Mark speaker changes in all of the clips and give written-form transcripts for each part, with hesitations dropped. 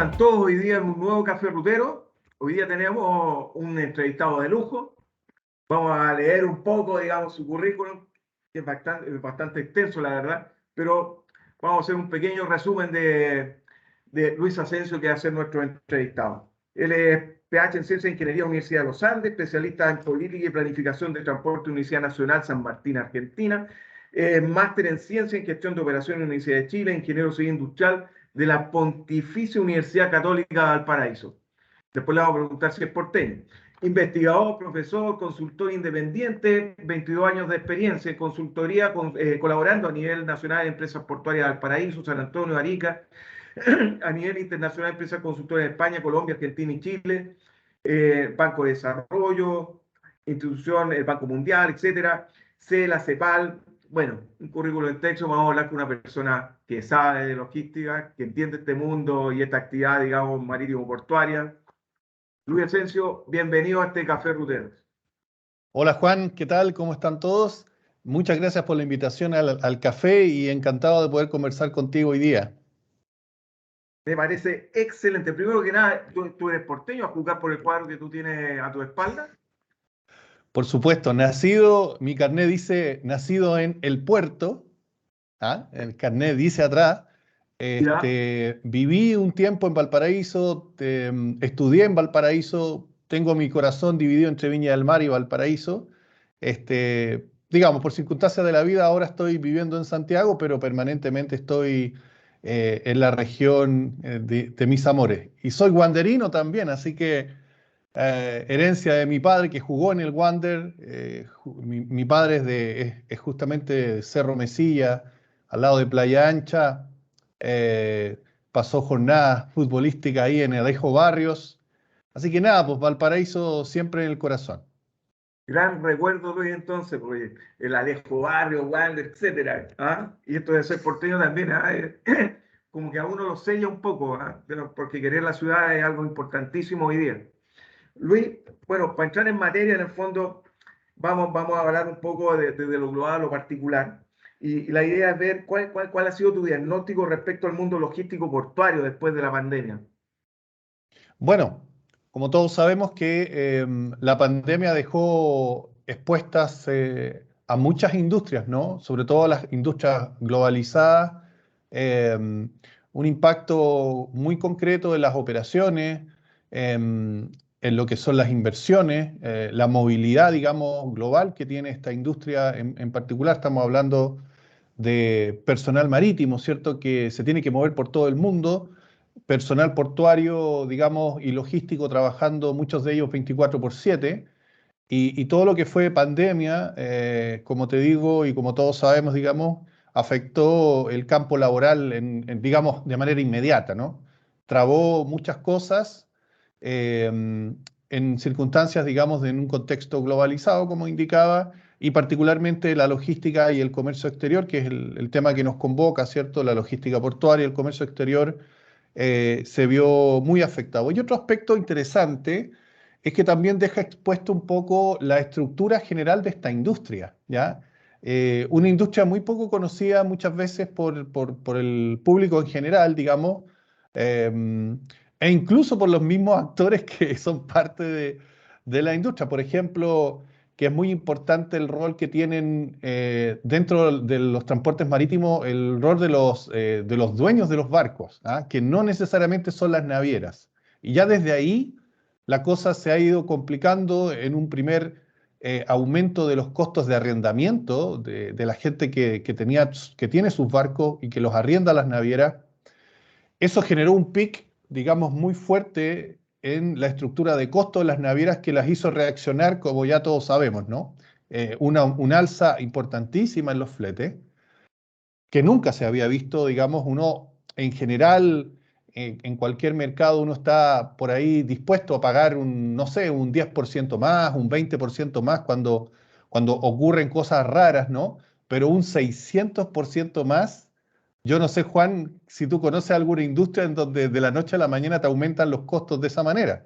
Speaker 1: están todos hoy día en un nuevo Café Rutero? Hoy día tenemos un entrevistado de lujo. Vamos a leer un poco, digamos, su currículum, que es bastante extenso, la verdad, pero vamos a hacer un pequeño resumen de Luis Asensio, que va a ser nuestro entrevistado. Él es PH en Ciencia e Ingeniería, Universidad de los Andes, especialista en Política y Planificación de Transporte, Universidad Nacional San Martín, Argentina, máster en Ciencia y Gestión de Operaciones, Universidad de Chile, ingeniero civil industrial de la Pontificia Universidad Católica de Valparaíso. Después le vamos a preguntar si es porteño. Investigador, profesor, consultor independiente, 22 años de experiencia en consultoría, colaborando a nivel nacional en empresas portuarias de Valparaíso, San Antonio, Arica, a nivel internacional empresas consultoras en España, Colombia, Argentina y Chile, Banco de Desarrollo, institución, el Banco Mundial, etcétera, CELA, CEPAL. Bueno, un currículo en texto. Vamos a hablar con una persona que sabe de logística, que entiende este mundo y esta actividad, digamos, marítimo-portuaria. Luis Asensio, bienvenido a este Café Rutero.
Speaker 2: Hola Juan, ¿qué tal? ¿Cómo están todos? Muchas gracias por la invitación al café y encantado de poder conversar contigo hoy día.
Speaker 1: Me parece excelente. Primero que nada, tú eres porteño, a juzgar por el cuadro que tú tienes a tu espalda.
Speaker 2: Por supuesto, mi carnet dice nacido en El Puerto, ¿ah? El carnet dice atrás. Viví un tiempo en Valparaíso, estudié en Valparaíso, tengo mi corazón dividido entre Viña del Mar y Valparaíso. Digamos, por circunstancias de la vida ahora estoy viviendo en Santiago, pero permanentemente estoy en la región de mis amores. Y soy wanderino también, así que herencia de mi padre que jugó en el Wander. Mi padre es justamente de Cerro Mesilla, al lado de Playa Ancha. eh, Pasó jornadas futbolísticas ahí en Alejo Barrios. Así que nada, pues Valparaíso siempre en el corazón.
Speaker 1: Gran recuerdo, Luis, entonces, porque el Alejo Barrio, Wander, etcétera. ¿Ah? Y esto de ser porteño también, ¿ah? Como que a uno lo sella un poco, ¿ah? Porque querer la ciudad es algo importantísimo hoy día. Luis, bueno, para entrar en materia, en el fondo, vamos a hablar un poco de lo global a lo particular. Y la idea es ver cuál ha sido tu diagnóstico respecto al mundo logístico portuario después de la pandemia.
Speaker 2: Bueno, como todos sabemos que la pandemia dejó expuestas a muchas industrias, ¿no? Sobre todo a las industrias globalizadas, un impacto muy concreto en las operaciones, en lo que son las inversiones, la movilidad, digamos, global que tiene esta industria en particular. Estamos hablando de personal marítimo, ¿cierto? Que se tiene que mover por todo el mundo, personal portuario, digamos, y logístico trabajando, muchos de ellos 24/7, y todo lo que fue pandemia, como te digo y como todos sabemos, digamos, afectó el campo laboral, digamos, de manera inmediata, ¿no? Trabó muchas cosas eh, en circunstancias, digamos, en un contexto globalizado, como indicaba, y particularmente la logística y el comercio exterior, que es el tema que nos convoca, ¿cierto? La logística portuaria y el comercio exterior se vio muy afectado. Y otro aspecto interesante es que también deja expuesto un poco la estructura general de esta industria, ¿ya? Una industria muy poco conocida muchas veces por el público en general, digamos, eh, e incluso por los mismos actores que son parte de la industria. Por ejemplo, que es muy importante el rol que tienen dentro de los transportes marítimos, el rol de los dueños de los barcos, ¿ah? Que no necesariamente son las navieras. Y ya desde ahí la cosa se ha ido complicando en un primer aumento de los costos de arrendamiento de la gente que tiene sus barcos y que los arrienda a las navieras. Eso generó un pic, digamos, muy fuerte en la estructura de costo de las navieras que las hizo reaccionar, como ya todos sabemos, ¿no? Un alza importantísima en los fletes, que nunca se había visto, digamos, uno en general, en cualquier mercado, uno está por ahí dispuesto a pagar no sé, un 10% más, un 20% más cuando ocurren cosas raras, ¿no? Pero un 600% más. Yo no sé, Juan, si tú conoces alguna industria en donde de la noche a la mañana te aumentan los costos de esa manera.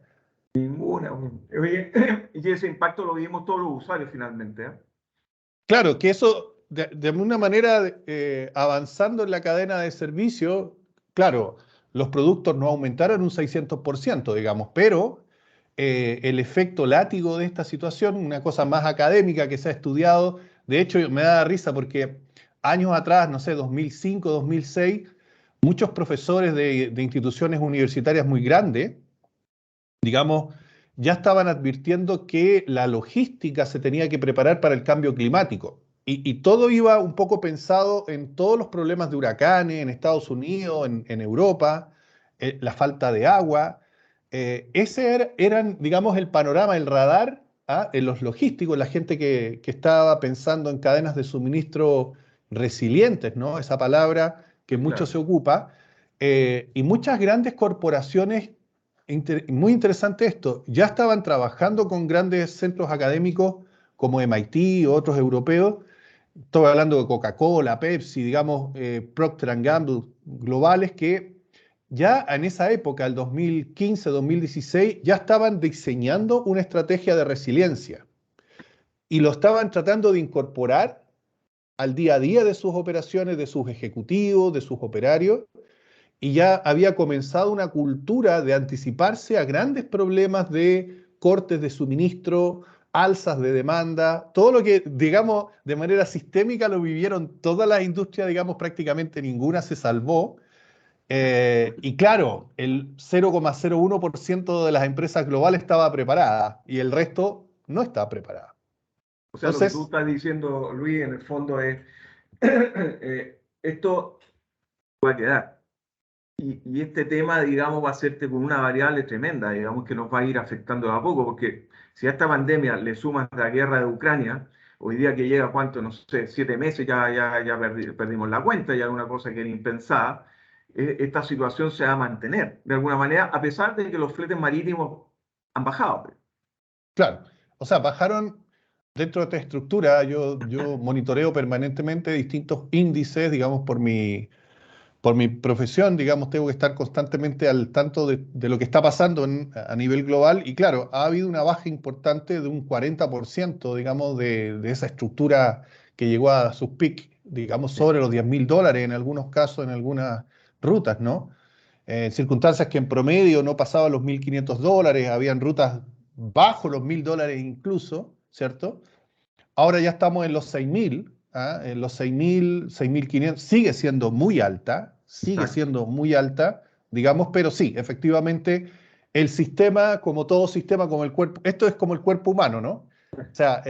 Speaker 1: Ninguna. Oye, y ese impacto lo vimos todos los usuarios finalmente, ¿eh?
Speaker 2: Claro, que eso, de alguna manera, avanzando en la cadena de servicio, claro, los productos no aumentaron un 600%, digamos, pero el efecto látigo de esta situación, una cosa más académica que se ha estudiado, de hecho me da risa porque años atrás, no sé, 2005, 2006, muchos profesores de instituciones universitarias muy grandes, digamos, ya estaban advirtiendo que la logística se tenía que preparar para el cambio climático. Y todo iba un poco pensado en todos los problemas de huracanes en Estados Unidos, en Europa, la falta de agua. Eran, digamos, el panorama, el radar, ¿ah? En los logísticos, la gente que estaba pensando en cadenas de suministro resilientes, ¿no? Esa palabra que mucho
Speaker 1: Claro,
Speaker 2: se ocupa. Y muchas grandes corporaciones, muy interesante esto, ya estaban trabajando con grandes centros académicos como MIT o otros europeos. Estoy hablando de Coca-Cola, Pepsi, digamos, Procter Gamble, globales, que ya en esa época, el 2015, 2016, ya estaban diseñando una estrategia de resiliencia y lo estaban tratando de incorporar al día a día de sus operaciones, de sus ejecutivos, de sus operarios, y ya había comenzado una cultura de anticiparse a grandes problemas de cortes de suministro, alzas de demanda, todo lo que, digamos, de manera sistémica lo vivieron todas las industrias, digamos, prácticamente ninguna se salvó. Y claro, el 0,01% de las empresas globales estaba preparada y el resto no estaba preparada.
Speaker 1: o sea, lo que tú
Speaker 2: Entonces,
Speaker 1: estás diciendo, Luis, en el fondo es, esto va a quedar. Y este tema, digamos, va a ser con una variable tremenda, digamos, que nos va a ir afectando de a poco, porque si a esta pandemia le sumas la guerra de Ucrania, hoy día que llega, ¿cuánto? No sé, 7 meses, ya perdimos la cuenta, ya es una cosa que era impensada. Esta situación se va a mantener, de alguna manera, a pesar de que los fletes marítimos han bajado.
Speaker 2: claro, o sea, bajaron dentro de esta estructura, yo monitoreo permanentemente distintos índices, digamos, por mi profesión, digamos, tengo que estar constantemente al tanto de lo que está pasando a nivel global y claro, ha habido una baja importante de un 40%, digamos, de esa estructura que llegó a sus peak, digamos,
Speaker 1: Sí.
Speaker 2: sobre los $10.000 en algunos casos, en algunas rutas, ¿no? Circunstancias que en promedio no pasaban los $1.500, habían rutas bajo los $1.000 incluso, ¿cierto? Ahora ya estamos en los 6.000, ¿ah? En los 6.000, 6.500, sigue
Speaker 1: Exacto.
Speaker 2: siendo muy alta, digamos, pero sí, efectivamente, el sistema, como todo sistema, como el cuerpo, esto es como el cuerpo humano, ¿no? O sea,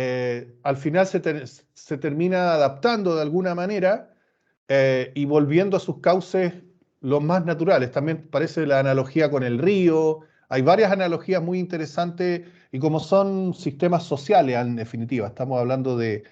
Speaker 2: al final se termina adaptando de alguna manera y volviendo a sus cauces los más naturales. También parece la analogía con el río. Hay varias analogías muy interesantes y como son sistemas sociales, en definitiva, estamos hablando de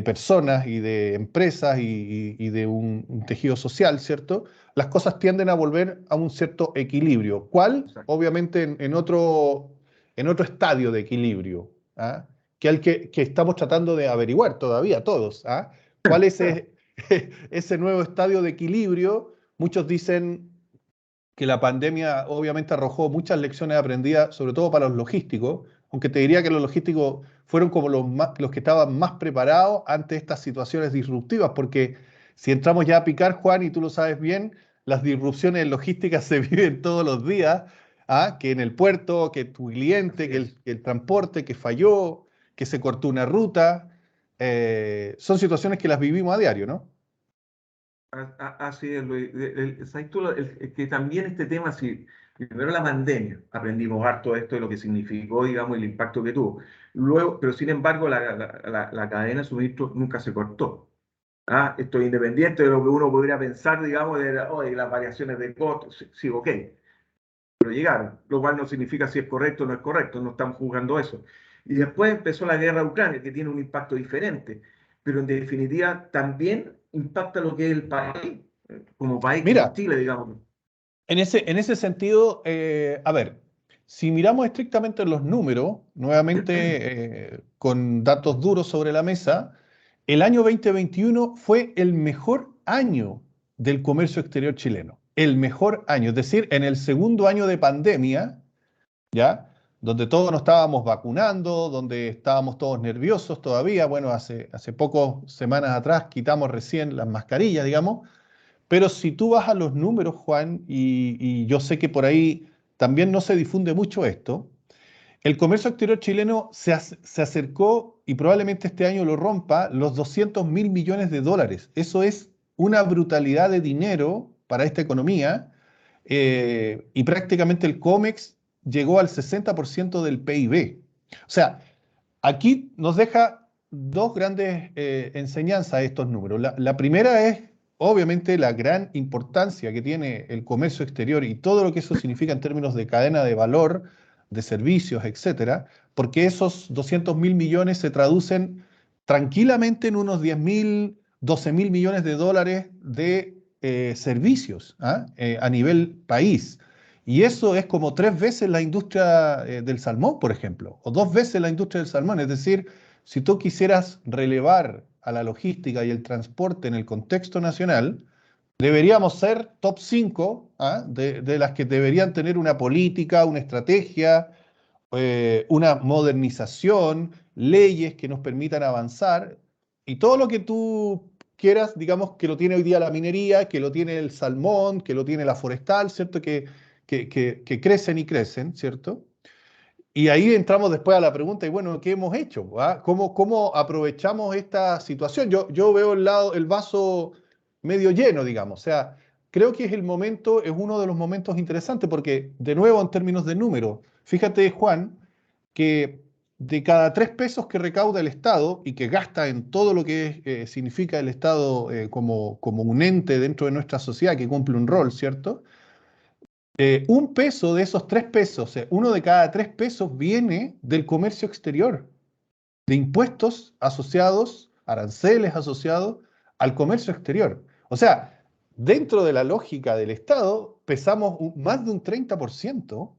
Speaker 2: personas y de empresas y de un tejido social, ¿cierto? Las cosas tienden a volver a un cierto equilibrio. ¿Cuál?
Speaker 1: Exacto.
Speaker 2: Obviamente en otro estadio de equilibrio, ¿ah? Que estamos tratando de averiguar todavía todos. ¿Ah? ¿Cuál es ese nuevo estadio de equilibrio? Muchos dicen que la pandemia obviamente arrojó muchas lecciones aprendidas, sobre todo para los logísticos, aunque te diría que los logísticos fueron como los que estaban más preparados ante estas situaciones disruptivas, porque si entramos ya a picar, Juan, y tú lo sabes bien, las disrupciones logísticas se viven todos los días, ¿ah? Que en el puerto, que tu cliente,
Speaker 1: Así es.
Speaker 2: que el transporte, que falló, que se cortó una ruta, son situaciones que las vivimos a diario, ¿no?
Speaker 1: Así es, Luis. ¿Sabes tú que también este tema, si primero la pandemia, aprendimos harto de esto, de lo que significó, digamos, el impacto que tuvo. Luego, pero sin embargo, la cadena de suministro nunca se cortó. Esto es independiente de lo que uno podría pensar, digamos, de las variaciones de costos. Sí, sí, ok, pero llegaron, lo cual no significa si es correcto o no es correcto, no estamos juzgando eso. Y después empezó la guerra de Ucrania, que tiene un impacto diferente, pero en definitiva también impacta lo que es el país, como país, como
Speaker 2: Mira,
Speaker 1: Chile, digamos.
Speaker 2: en ese sentido, a ver, si miramos estrictamente los números, nuevamente con datos duros sobre la mesa, el año 2021 fue el mejor año del comercio exterior chileno. El mejor año, es decir, en el segundo año de pandemia, ¿ya? Donde todos nos estábamos vacunando, donde estábamos todos nerviosos todavía. Bueno, hace pocas semanas atrás quitamos recién las mascarillas, digamos. Pero si tú vas a los números, Juan, y yo sé que por ahí también no se difunde mucho esto, el comercio exterior chileno se acercó y probablemente este año lo rompa los 200.000 millones de dólares. Eso es una brutalidad de dinero para esta economía y prácticamente el COMEX llegó al 60% del PIB. O sea, aquí nos deja dos grandes enseñanzas estos números. La primera es, obviamente, la gran importancia que tiene el comercio exterior y todo lo que eso significa en términos de cadena de valor, de servicios, etcétera, porque esos 200.000 millones se traducen tranquilamente en unos 10.000, 12.000 millones de dólares de servicios a nivel país. Y eso es como 3 veces la industria del salmón, por ejemplo, o 2 veces la industria del salmón. Es decir, si tú quisieras relevar a la logística y el transporte en el contexto nacional, deberíamos ser top 5 de las que deberían tener una política, una estrategia, una modernización, leyes que nos permitan avanzar y todo lo que tú quieras, digamos, que lo tiene hoy día la minería, que lo tiene el salmón, que lo tiene la forestal, ¿cierto? Que crecen y crecen, ¿cierto? Y ahí entramos después a la pregunta, y bueno, ¿qué hemos hecho? ¿Cómo aprovechamos esta situación? Yo veo el vaso medio lleno, digamos. O sea, creo que es el momento, es uno de los momentos interesantes, porque de nuevo en términos de número, fíjate, Juan, que de cada 3 pesos que recauda el Estado y que gasta en todo lo que significa el Estado como un ente dentro de nuestra sociedad que cumple un rol, ¿cierto? 1 peso de esos 3 pesos, o sea, uno de cada 3 pesos viene del comercio exterior, de impuestos asociados, aranceles asociados al comercio exterior. O sea, dentro de la lógica del Estado, pesamos más de un 30%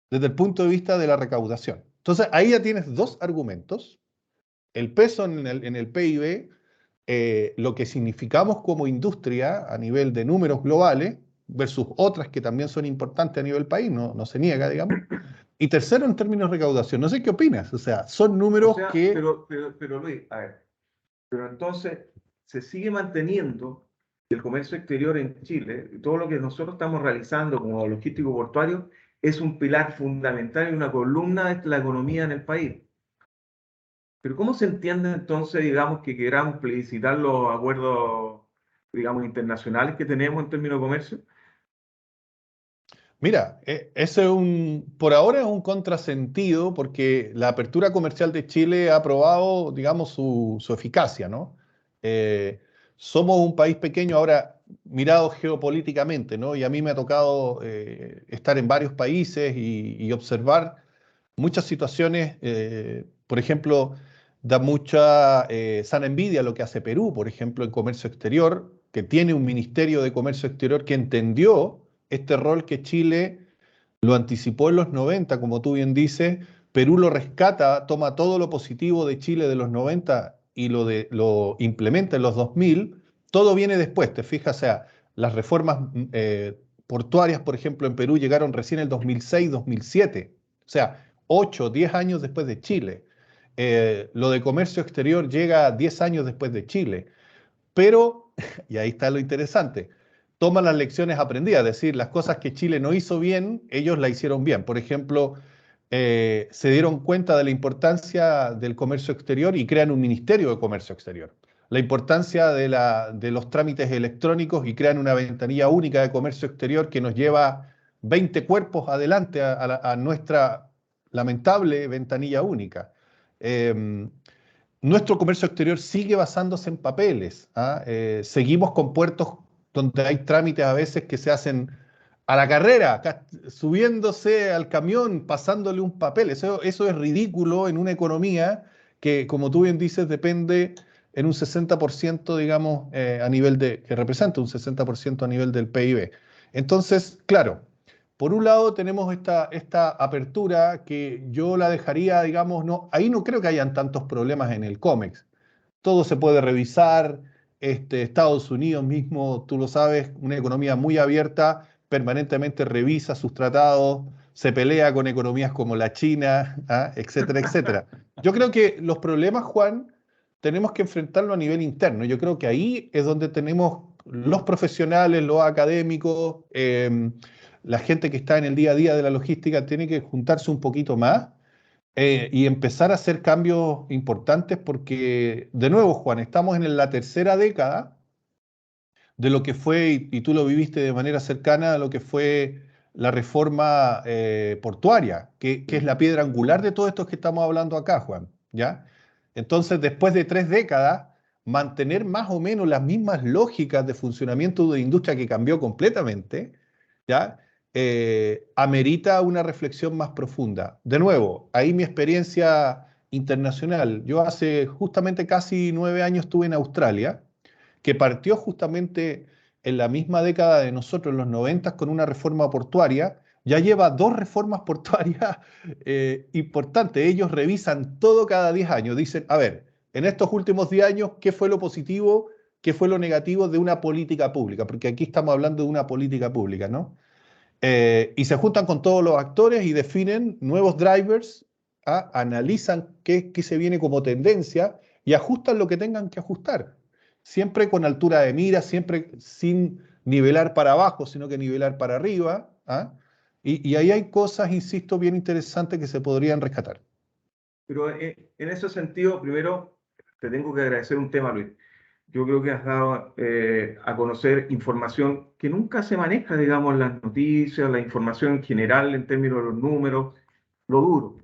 Speaker 2: desde el punto de vista de la recaudación. Entonces, ahí ya tienes dos argumentos. El peso en el PIB, lo que significamos como industria a nivel de números globales versus otras que también son importantes a nivel país, no se niega, digamos. Y tercero, en términos de recaudación. No sé qué opinas, o sea, son
Speaker 1: O
Speaker 2: números
Speaker 1: sea,
Speaker 2: que...
Speaker 1: pero Luis, a ver, pero entonces se sigue manteniendo el comercio exterior en Chile, y todo lo que nosotros estamos realizando como logístico portuario es un pilar fundamental y una columna de la economía en el país. Pero ¿cómo se entiende entonces, digamos, que queramos plebiscitar los acuerdos, digamos, internacionales que tenemos en términos de comercio?
Speaker 2: Mira, ese por ahora es un contrasentido porque la apertura comercial de Chile ha probado, digamos, su eficacia, ¿no? Eh, Somos un país pequeño ahora mirado geopolíticamente, ¿no? Y a mí me ha tocado estar en varios países y observar muchas situaciones, por ejemplo, da mucha sana envidia lo que hace Perú, por ejemplo, en comercio exterior, que tiene un ministerio de comercio exterior que entendió este rol que Chile lo anticipó en los 90, como tú bien dices. Perú lo rescata, toma todo lo positivo de Chile de los 90 y lo implementa en los 2000. Todo viene después, te fijas, o sea, las reformas portuarias, por ejemplo, en Perú llegaron recién en el 2006, 2007, o sea, 8, 10 años después de Chile. Lo de comercio exterior llega 10 años después de Chile. Pero, y ahí está lo interesante, toman las lecciones aprendidas, es decir, las cosas que Chile no hizo bien, ellos la hicieron bien. Por ejemplo, se dieron cuenta de la importancia del comercio exterior y crean un ministerio de comercio exterior. La importancia de los trámites electrónicos y crean una ventanilla única de comercio exterior que nos lleva 20 cuerpos adelante a nuestra lamentable ventanilla única. Eh, Nuestro comercio exterior sigue basándose en papeles. Seguimos con puertos donde hay trámites a veces que se hacen a la carrera, subiéndose al camión, pasándole un papel. Eso es ridículo en una economía que, como tú bien dices, depende en un 60%, digamos, que representa un 60% a nivel del PIB. Entonces, claro, por un lado tenemos esta apertura que yo la dejaría, digamos, no, ahí no creo que hayan tantos problemas en el COMEX. Todo se puede revisar. Estados Unidos mismo, tú lo sabes, una economía muy abierta, permanentemente revisa sus tratados, se pelea con economías como la China, etcétera, etcétera. Yo creo que los problemas, Juan, tenemos que enfrentarlo a nivel interno. Yo creo que ahí es donde tenemos los profesionales, los académicos, la gente que está en el día a día de la logística tiene que juntarse un poquito más y empezar a hacer cambios importantes porque, de nuevo, Juan, estamos en la tercera década de lo que fue, y tú lo viviste de manera cercana, a lo que fue la reforma portuaria, que es la piedra angular de todo esto que estamos hablando acá, Juan, ¿ya? Entonces, después de 3 décadas, mantener más o menos las mismas lógicas de funcionamiento de industria que cambió completamente, ¿ya? Amerita una reflexión más profunda. De nuevo, ahí mi experiencia internacional. Yo hace justamente casi 9 años estuve en Australia, que partió justamente en la misma década de nosotros, en los 90, con una reforma portuaria. Ya lleva 2 reformas portuarias importantes. Ellos revisan todo cada 10 años. Dicen, a ver, en estos últimos 10 años, ¿qué fue lo positivo? ¿Qué fue lo negativo de una política pública? Porque aquí estamos hablando de una política pública, ¿no? Y se juntan con todos los actores y definen nuevos drivers, analizan qué se viene como tendencia y ajustan lo que tengan que ajustar. Siempre con altura de mira, siempre sin nivelar para abajo, sino que nivelar para arriba. Y ahí hay cosas, insisto, bien interesantes que se podrían rescatar.
Speaker 1: Pero en ese sentido, primero, te tengo que agradecer un tema, Luis. Yo creo que has dado a conocer información que nunca se maneja, digamos, en las noticias, la información en general en términos de los números, lo duro.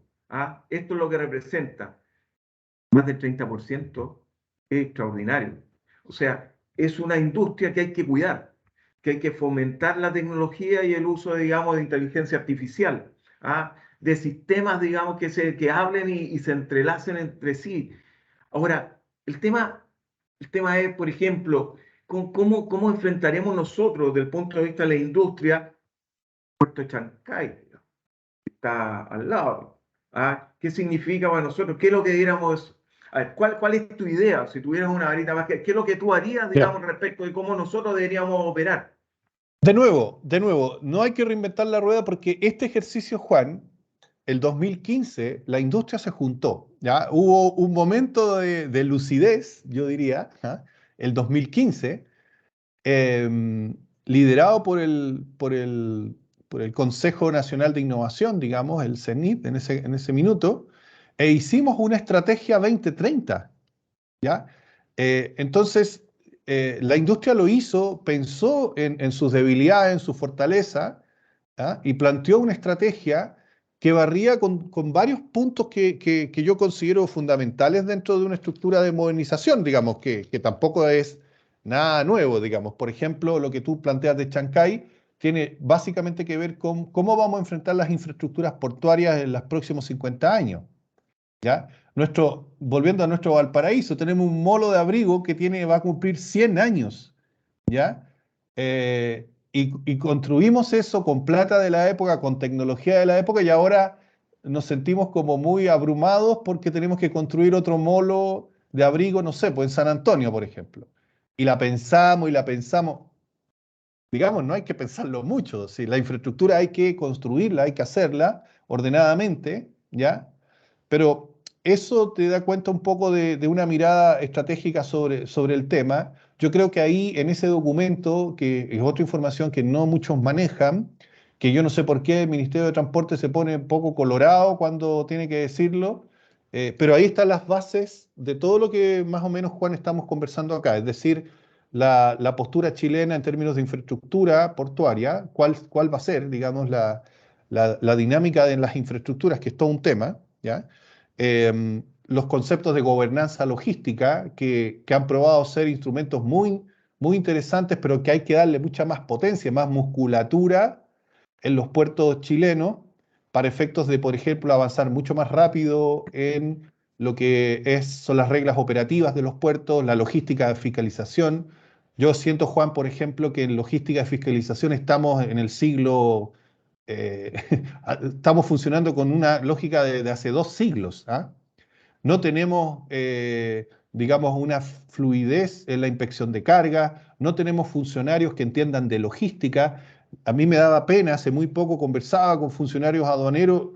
Speaker 1: Esto es lo que representa más del 30%, es extraordinario. O sea, es una industria que hay que cuidar, que hay que fomentar la tecnología y el uso, digamos, de inteligencia artificial, de sistemas, digamos, que hablen y se entrelacen entre sí. Ahora, el tema es, por ejemplo, cómo enfrentaremos nosotros, desde el punto de vista de la industria, Puerto de Chancay, que está al lado. ¿Qué significa para nosotros? ¿Qué es lo que diéramos? A ver, ¿cuál es tu idea? Si tuvieras una varita más, ¿qué es lo que tú harías,
Speaker 2: Mira,
Speaker 1: digamos, respecto de cómo nosotros deberíamos operar?
Speaker 2: de nuevo, no hay que reinventar la rueda porque este ejercicio, Juan, el 2015, la industria se juntó, ¿ya? Hubo un momento de lucidez, yo diría, el 2015, liderado por el Consejo Nacional de Innovación, digamos, el CENIT, en ese minuto, e hicimos una estrategia 2030, ¿ya? Entonces, la industria lo hizo, pensó en sus debilidades, en su fortaleza, y planteó una estrategia que barría con varios puntos que yo considero fundamentales dentro de una estructura de modernización, digamos, que tampoco es nada nuevo, digamos. Por ejemplo, lo que tú planteas de Chancay tiene básicamente que ver con cómo vamos a enfrentar las infraestructuras portuarias en los próximos 50 años. ¿Ya? Volviendo a nuestro Valparaíso, tenemos un molo de abrigo que va a cumplir 100 años, ¿ya? Y construimos eso con plata de la época, con tecnología de la época, y ahora nos sentimos como muy abrumados porque tenemos que construir otro molo de abrigo, no sé, pues en San Antonio, por ejemplo. Y la pensamos. Digamos, no hay que pensarlo mucho. Si la infraestructura hay que construirla, hay que hacerla ordenadamente, ¿ya? Pero eso te da cuenta un poco de una mirada estratégica sobre el tema. Yo creo que ahí, en ese documento, que es otra información que no muchos manejan, que yo no sé por qué el Ministerio de Transporte se pone un poco colorado cuando tiene que decirlo, pero ahí están las bases de todo lo que más o menos, Juan, estamos conversando acá. Es decir, la postura chilena en términos de infraestructura portuaria, cuál va a ser, digamos, la dinámica de las infraestructuras, que es todo un tema, ¿ya? Los conceptos de gobernanza logística que han probado ser instrumentos muy, muy interesantes, pero que hay que darle mucha más potencia, más musculatura en los puertos chilenos para efectos de, por ejemplo, avanzar mucho más rápido en lo que son las reglas operativas de los puertos, la logística de fiscalización. Yo siento, Juan, por ejemplo, que en logística de fiscalización estamos en el siglo eh, estamos funcionando con una lógica de hace 2 siglos. No tenemos, digamos, una fluidez en la inspección de carga, no tenemos funcionarios que entiendan de logística. A mí me daba pena, hace muy poco conversaba con funcionarios aduaneros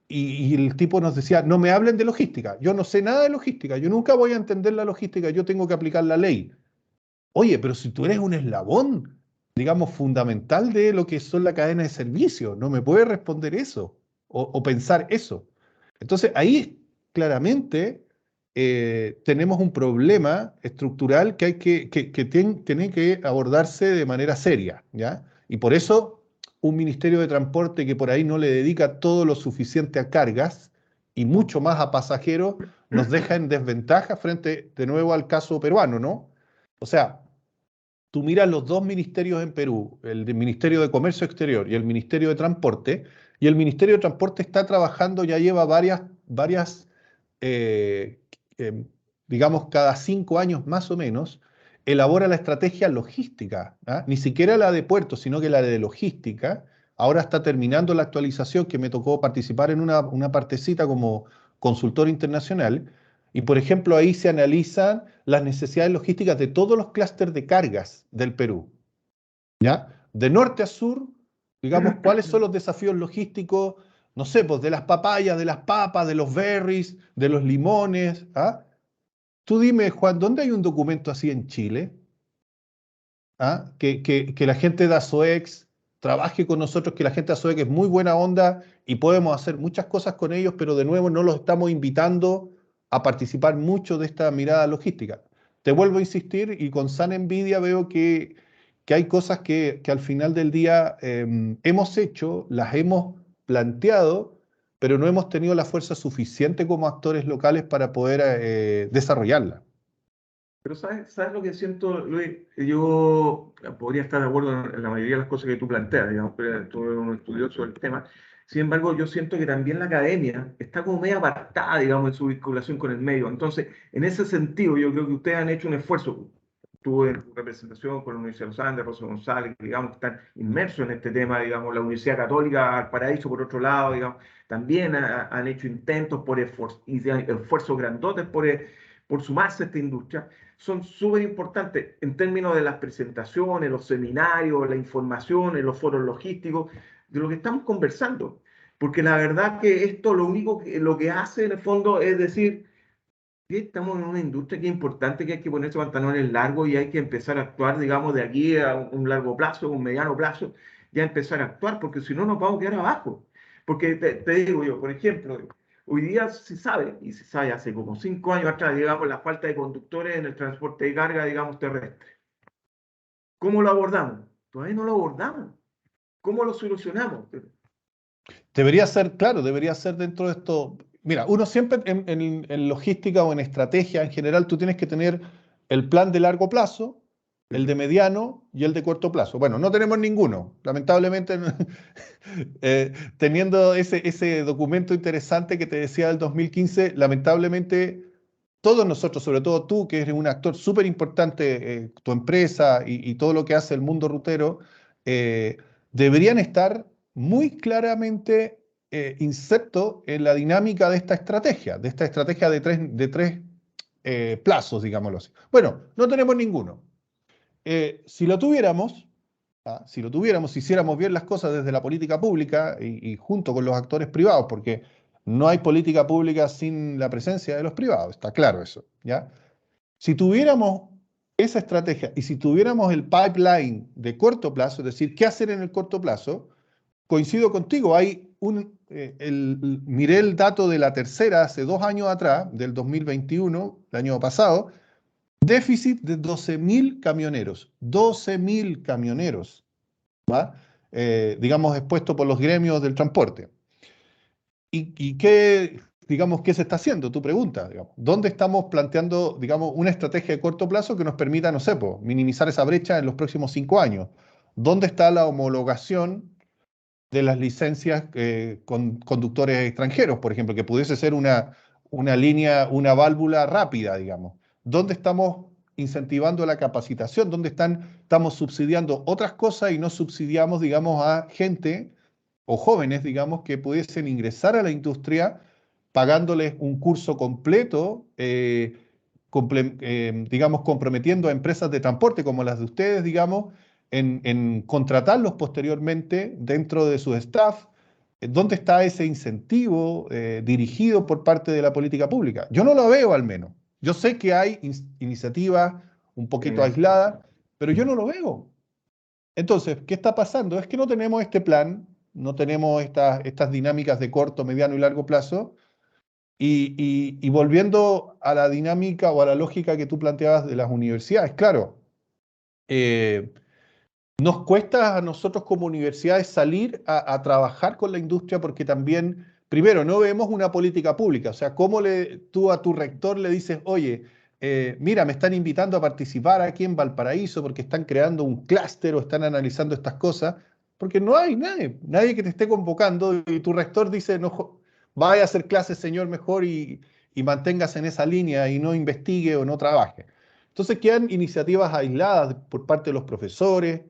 Speaker 2: y el tipo nos decía, no me hablen de logística, yo no sé nada de logística, yo nunca voy a entender la logística, yo tengo que aplicar la ley. Oye, pero si tú eres un eslabón, digamos, fundamental de lo que son la cadena de servicio, no me puedes responder eso o pensar eso. Entonces, ahí claramente tenemos un problema estructural que hay tiene que abordarse de manera seria, ¿ya? Y por eso un Ministerio de Transporte que por ahí no le dedica todo lo suficiente a cargas y mucho más a pasajeros, nos deja en desventaja frente de nuevo al caso peruano, ¿no? O sea, tú miras los dos ministerios en Perú, el Ministerio de Comercio Exterior y el Ministerio de Transporte, y el Ministerio de Transporte está trabajando, ya lleva varias eh, eh, digamos, cada 5 años más o menos, elabora la estrategia logística, ¿ah? Ni siquiera la de puertos, sino que la de logística. Ahora está terminando la actualización que me tocó participar en una partecita como consultor internacional. Y por ejemplo, ahí se analizan las necesidades logísticas de todos los clústeres de cargas del Perú, ¿ya? De norte a sur, digamos, cuáles son los desafíos logísticos, no sé, pues de las papayas, de las papas, de los berries, de los limones, ¿ah? Tú dime, Juan, ¿dónde hay un documento así en Chile? ¿Ah? Que la gente de ASOEX trabaje con nosotros, que la gente de ASOEX es muy buena onda y podemos hacer muchas cosas con ellos, pero de nuevo no los estamos invitando a participar mucho de esta mirada logística. Te vuelvo a insistir y con sana envidia veo que hay cosas que al final del día hemos hecho, las hemos planteado, pero no hemos tenido la fuerza suficiente como actores locales para poder desarrollarla.
Speaker 1: Pero ¿sabes lo que siento, Luis? Yo podría estar de acuerdo en la mayoría de las cosas que tú planteas, digamos, pero tú eres un estudioso del tema. Sin embargo, yo siento que también la academia está como media apartada, digamos, en su vinculación con el medio. Entonces, en ese sentido, yo creo que ustedes han hecho un esfuerzo. Tú en tu representación con la Universidad de los Andes, Rosa González, que, digamos, que están inmersos en este tema, digamos, la Universidad Católica Paraíso, por otro lado, digamos, también han hecho intentos por esfuerzos grandotes por sumarse a esta industria. Son súper importantes en términos de las presentaciones, los seminarios, la información, los foros logísticos, de lo que estamos conversando. Porque la verdad que esto lo que hace en el fondo es decir, que estamos en una industria que es importante, que hay que ponerse pantalones largos y hay que empezar a actuar, digamos, de aquí a un largo plazo, un mediano plazo, ya empezar a actuar, porque si no nos vamos a quedar abajo. Porque te digo yo, por ejemplo, hoy día se sabe, y se sabe hace como 5 años atrás, digamos, la falta de conductores en el transporte de carga, digamos, terrestre. ¿Cómo lo abordamos? Todavía no lo abordamos. ¿Cómo lo solucionamos?
Speaker 2: Debería ser, claro, debería ser dentro de esto. Mira, uno siempre en logística o en estrategia en general, tú tienes que tener el plan de largo plazo, el de mediano y el de corto plazo. Bueno, no tenemos ninguno, lamentablemente, teniendo ese documento interesante que te decía del 2015, lamentablemente todos nosotros, sobre todo tú, que eres un actor súper importante, tu empresa y todo lo que hace el mundo rutero, eh, deberían estar muy claramente insertos en la dinámica de esta estrategia de tres plazos, digámoslo así. Bueno, no tenemos ninguno. Si lo tuviéramos, si lo tuviéramos, si hiciéramos bien las cosas desde la política pública y junto con los actores privados, porque no hay política pública sin la presencia de los privados, está claro eso, ¿ya? Si tuviéramos esa estrategia y si tuviéramos el pipeline de corto plazo, es decir, qué hacer en el corto plazo, coincido contigo, miré el dato de la tercera hace 2 años atrás, del 2021, el año pasado, déficit de 12.000 camioneros, 12.000 camioneros, ¿va? Digamos, expuesto por los gremios del transporte. ¿Y qué, digamos, qué se está haciendo? Tu pregunta, digamos. ¿Dónde estamos planteando, digamos, una estrategia de corto plazo que nos permita, no sé, minimizar esa brecha en los próximos 5 años? ¿Dónde está la homologación de las licencias con conductores extranjeros, por ejemplo, que pudiese ser una línea, una válvula rápida, digamos? ¿Dónde estamos incentivando la capacitación? ¿Dónde estamos subsidiando otras cosas y no subsidiamos, digamos, a gente o jóvenes, digamos, que pudiesen ingresar a la industria pagándoles un curso completo, digamos, comprometiendo a empresas de transporte como las de ustedes, digamos, en contratarlos posteriormente dentro de su staff? ¿Dónde está ese incentivo dirigido por parte de la política pública? Yo no lo veo al menos. Yo sé que hay iniciativas, un poquito aislada, pero yo no lo veo. Entonces, ¿qué está pasando? Es que no tenemos este plan, no tenemos estas dinámicas de corto, mediano y largo plazo, y volviendo a la dinámica o a la lógica que tú planteabas de las universidades, claro, eh, nos cuesta a nosotros como universidades salir a trabajar con la industria porque también, primero, no vemos una política pública. O sea, ¿cómo tú a tu rector le dices, oye, mira, me están invitando a participar aquí en Valparaíso porque están creando un clúster o están analizando estas cosas? Porque no hay nadie que te esté convocando y tu rector dice, no, vaya a hacer clases, señor, mejor y manténgase en esa línea y no investigue o no trabaje. Entonces quedan iniciativas aisladas por parte de los profesores,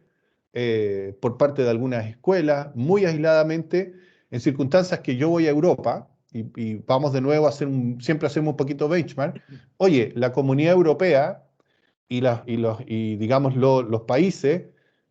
Speaker 2: por parte de algunas escuelas, muy aisladamente, en circunstancias que yo voy a Europa y vamos de nuevo a hacer siempre hacemos un poquito benchmark. Oye, la Comunidad Europea y digamos los países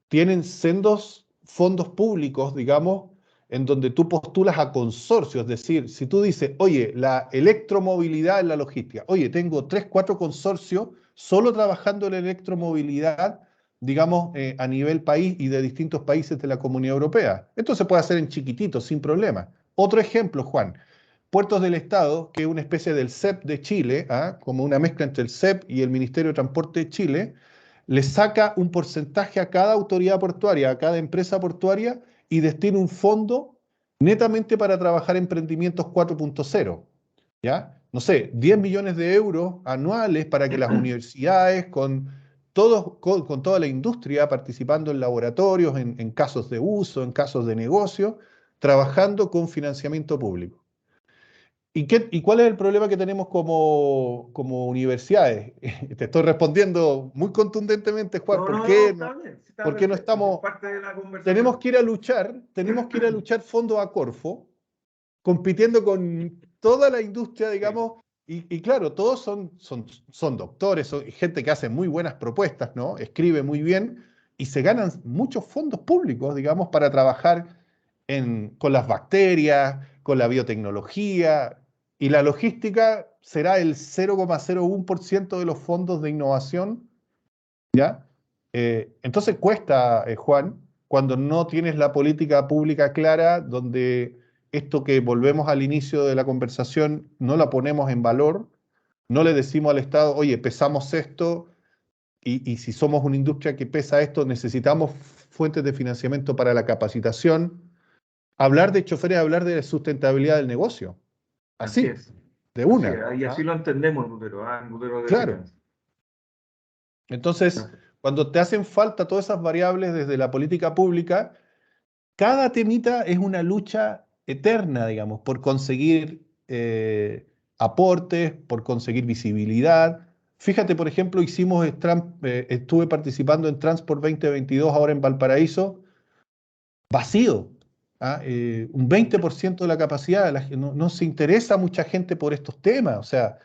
Speaker 2: tienen sendos fondos públicos, digamos, en donde tú postulas a consorcios, es decir, si tú dices, oye, la electromovilidad en la logística, oye, tengo 3, 4 consorcios solo trabajando en la electromovilidad, digamos, a nivel país y de distintos países de la Comunidad Europea. Esto se puede hacer en chiquitito, sin problema. Otro ejemplo, Juan, Puertos del Estado, que es una especie del CEP de Chile, ¿ah? Como una mezcla entre el CEP y el Ministerio de Transporte de Chile, le saca un porcentaje a cada autoridad portuaria, a cada empresa portuaria, y destina un fondo netamente para trabajar emprendimientos 4.0, ¿ya? No sé, 10 millones de euros anuales para que las universidades, con toda la industria, participando en laboratorios, en casos de uso, en casos de negocio, trabajando con financiamiento público. ¿Y cuál es el problema que tenemos como universidades? Te estoy respondiendo muy contundentemente, Juan.
Speaker 1: No,
Speaker 2: ¿Por
Speaker 1: no, no,
Speaker 2: qué
Speaker 1: está bien, sí, está
Speaker 2: por qué no
Speaker 1: perfecto, sí, es
Speaker 2: estamos?
Speaker 1: parte de la
Speaker 2: Tenemos
Speaker 1: conversación.
Speaker 2: que ir a luchar, tenemos que ir a luchar fondo a Corfo, compitiendo con toda la industria,
Speaker 1: Sí,
Speaker 2: digamos, y claro, todos son doctores, son gente que hace muy buenas propuestas, ¿no? Escribe muy bien y se ganan muchos fondos públicos, digamos, para trabajar con las bacterias, con la biotecnología, y la logística será el 0,01% de los fondos de innovación, ¿ya? Entonces cuesta, Juan, cuando no tienes la política pública clara, donde esto que volvemos al inicio de la conversación, no la ponemos en valor, no le decimos al Estado, oye, pesamos esto, y si somos una industria que pesa esto, necesitamos fuentes de financiamiento para la capacitación. Hablar de choferes, hablar de sustentabilidad del negocio,
Speaker 1: así
Speaker 2: así,
Speaker 1: es,
Speaker 2: de
Speaker 1: así es,
Speaker 2: una.
Speaker 1: y así
Speaker 2: ¿Ah?
Speaker 1: lo entendemos en Butero, en Butero de
Speaker 2: Claro.
Speaker 1: Finanzas.
Speaker 2: Entonces, cuando te hacen falta todas esas variables desde la política pública, cada temita es una lucha eterna, digamos, por conseguir aportes, por conseguir visibilidad. Fíjate, por ejemplo, estuve participando en Transport 2022 ahora en Valparaíso, vacío. ¿Ah? Un 20% de la capacidad, no se interesa mucha gente por estos temas, o sea,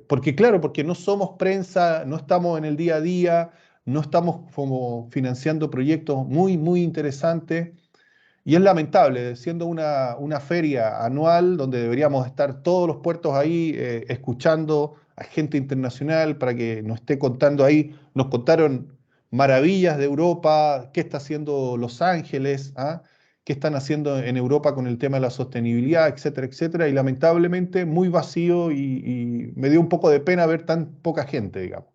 Speaker 2: porque claro, porque no somos prensa, no estamos en el día a día, no estamos como financiando proyectos muy, muy interesantes. Y es lamentable, siendo una feria anual donde deberíamos estar todos los puertos ahí escuchando a gente internacional para que nos esté contando ahí. Nos contaron maravillas de Europa, qué está haciendo Los Ángeles, ¿ah? Qué están haciendo en Europa con el tema de la sostenibilidad, etcétera, etcétera. Y lamentablemente muy vacío y me dio un poco de pena ver tan poca gente, digamos.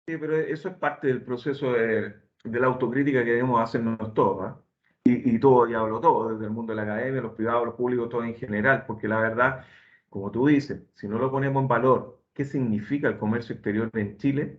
Speaker 1: Sí, pero eso es parte del proceso de la autocrítica que debemos hacernos todos, ¿ah? Y todo, y hablo todo, desde el mundo de la academia, los privados, los públicos, todo en general, porque la verdad, como tú dices, si no lo ponemos en valor, ¿qué significa el comercio exterior en Chile?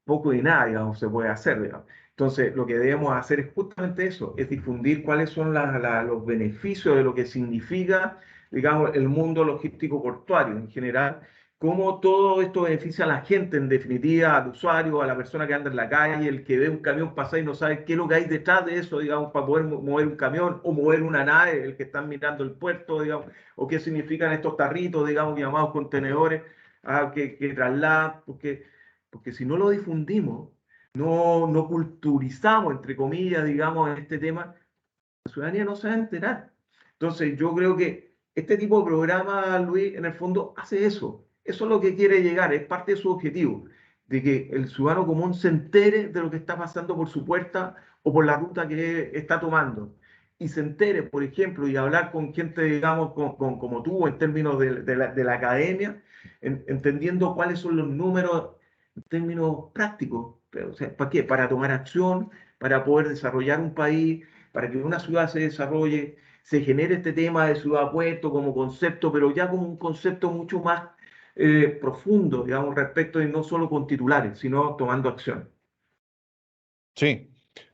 Speaker 1: Poco y nada, digamos, se puede hacer, digamos. Entonces, lo que debemos hacer es justamente eso, es difundir cuáles son los beneficios de lo que significa, digamos, el mundo logístico portuario en general, cómo todo esto beneficia a la gente, en definitiva, al usuario, a la persona que anda en la calle, el que ve un camión pasar y no sabe qué es lo que hay detrás de eso, digamos, para poder mover un camión o mover una nave, el que está mirando el puerto, digamos, o qué significan estos tarritos, digamos, llamados contenedores, que trasladan, porque si no lo difundimos, no culturizamos, entre comillas, digamos, en este tema, la ciudadanía no se va a enterar. Entonces, yo creo que este tipo de programa, Luis, en el fondo hace eso. Eso es lo que quiere llegar, es parte de su objetivo. de que el ciudadano común se entere de lo que está pasando por su puerta o por la ruta que está tomando. Y se entere, por ejemplo, y hablar con gente, digamos, como tú, en términos de la academia, entendiendo cuáles son los números en términos prácticos. O sea, ¿para qué? Para tomar acción, para poder desarrollar un país, para que una ciudad se desarrolle, se genere este tema de ciudad-puerto como concepto, pero ya como un concepto mucho más profundo, digamos, respecto de no solo con titulares, sino tomando acción.
Speaker 2: Sí.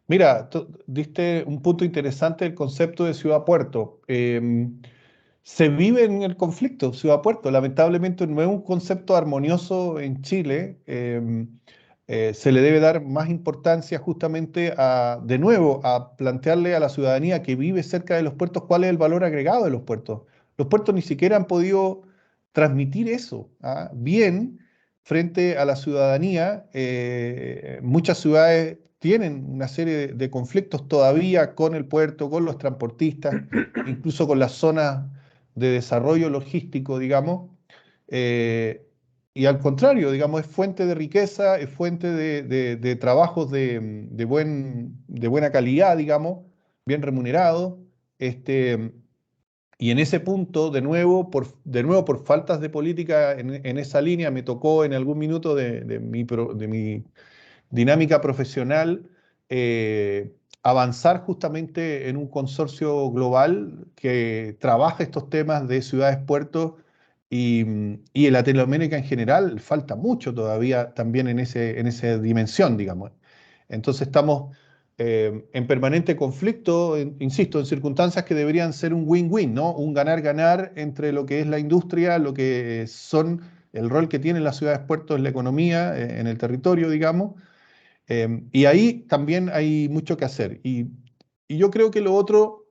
Speaker 2: Mira, tú diste un punto interesante el concepto de ciudad-puerto. Se vive en el conflicto ciudad-puerto. Lamentablemente no es un concepto armonioso en Chile. Se le debe dar más importancia justamente de nuevo, a plantearle a la ciudadanía que vive cerca de los puertos cuál es el valor agregado de los puertos. Los puertos ni siquiera han podido transmitir eso, bien frente a la ciudadanía. Muchas ciudades tienen una serie de conflictos todavía con el puerto, con los transportistas, incluso con las zonas de desarrollo logístico, digamos, eh, y al contrario, digamos, es fuente de riqueza, es fuente de trabajos de buena calidad, digamos, bien remunerados, y en ese punto, de nuevo por faltas de política en esa línea, me tocó en algún minuto de mi dinámica profesional, avanzar justamente en un consorcio global que trabaja estos temas de ciudades, puertos y en Latinoamérica en general falta mucho todavía también en esa dimensión, digamos. Entonces estamos en permanente conflicto, insisto, en circunstancias que deberían ser un win-win, ¿no? Un ganar-ganar entre lo que es la industria, lo que son el rol que tienen las ciudades, puertos en la economía, en el territorio, digamos, y ahí también hay mucho que hacer. Y yo creo que lo otro,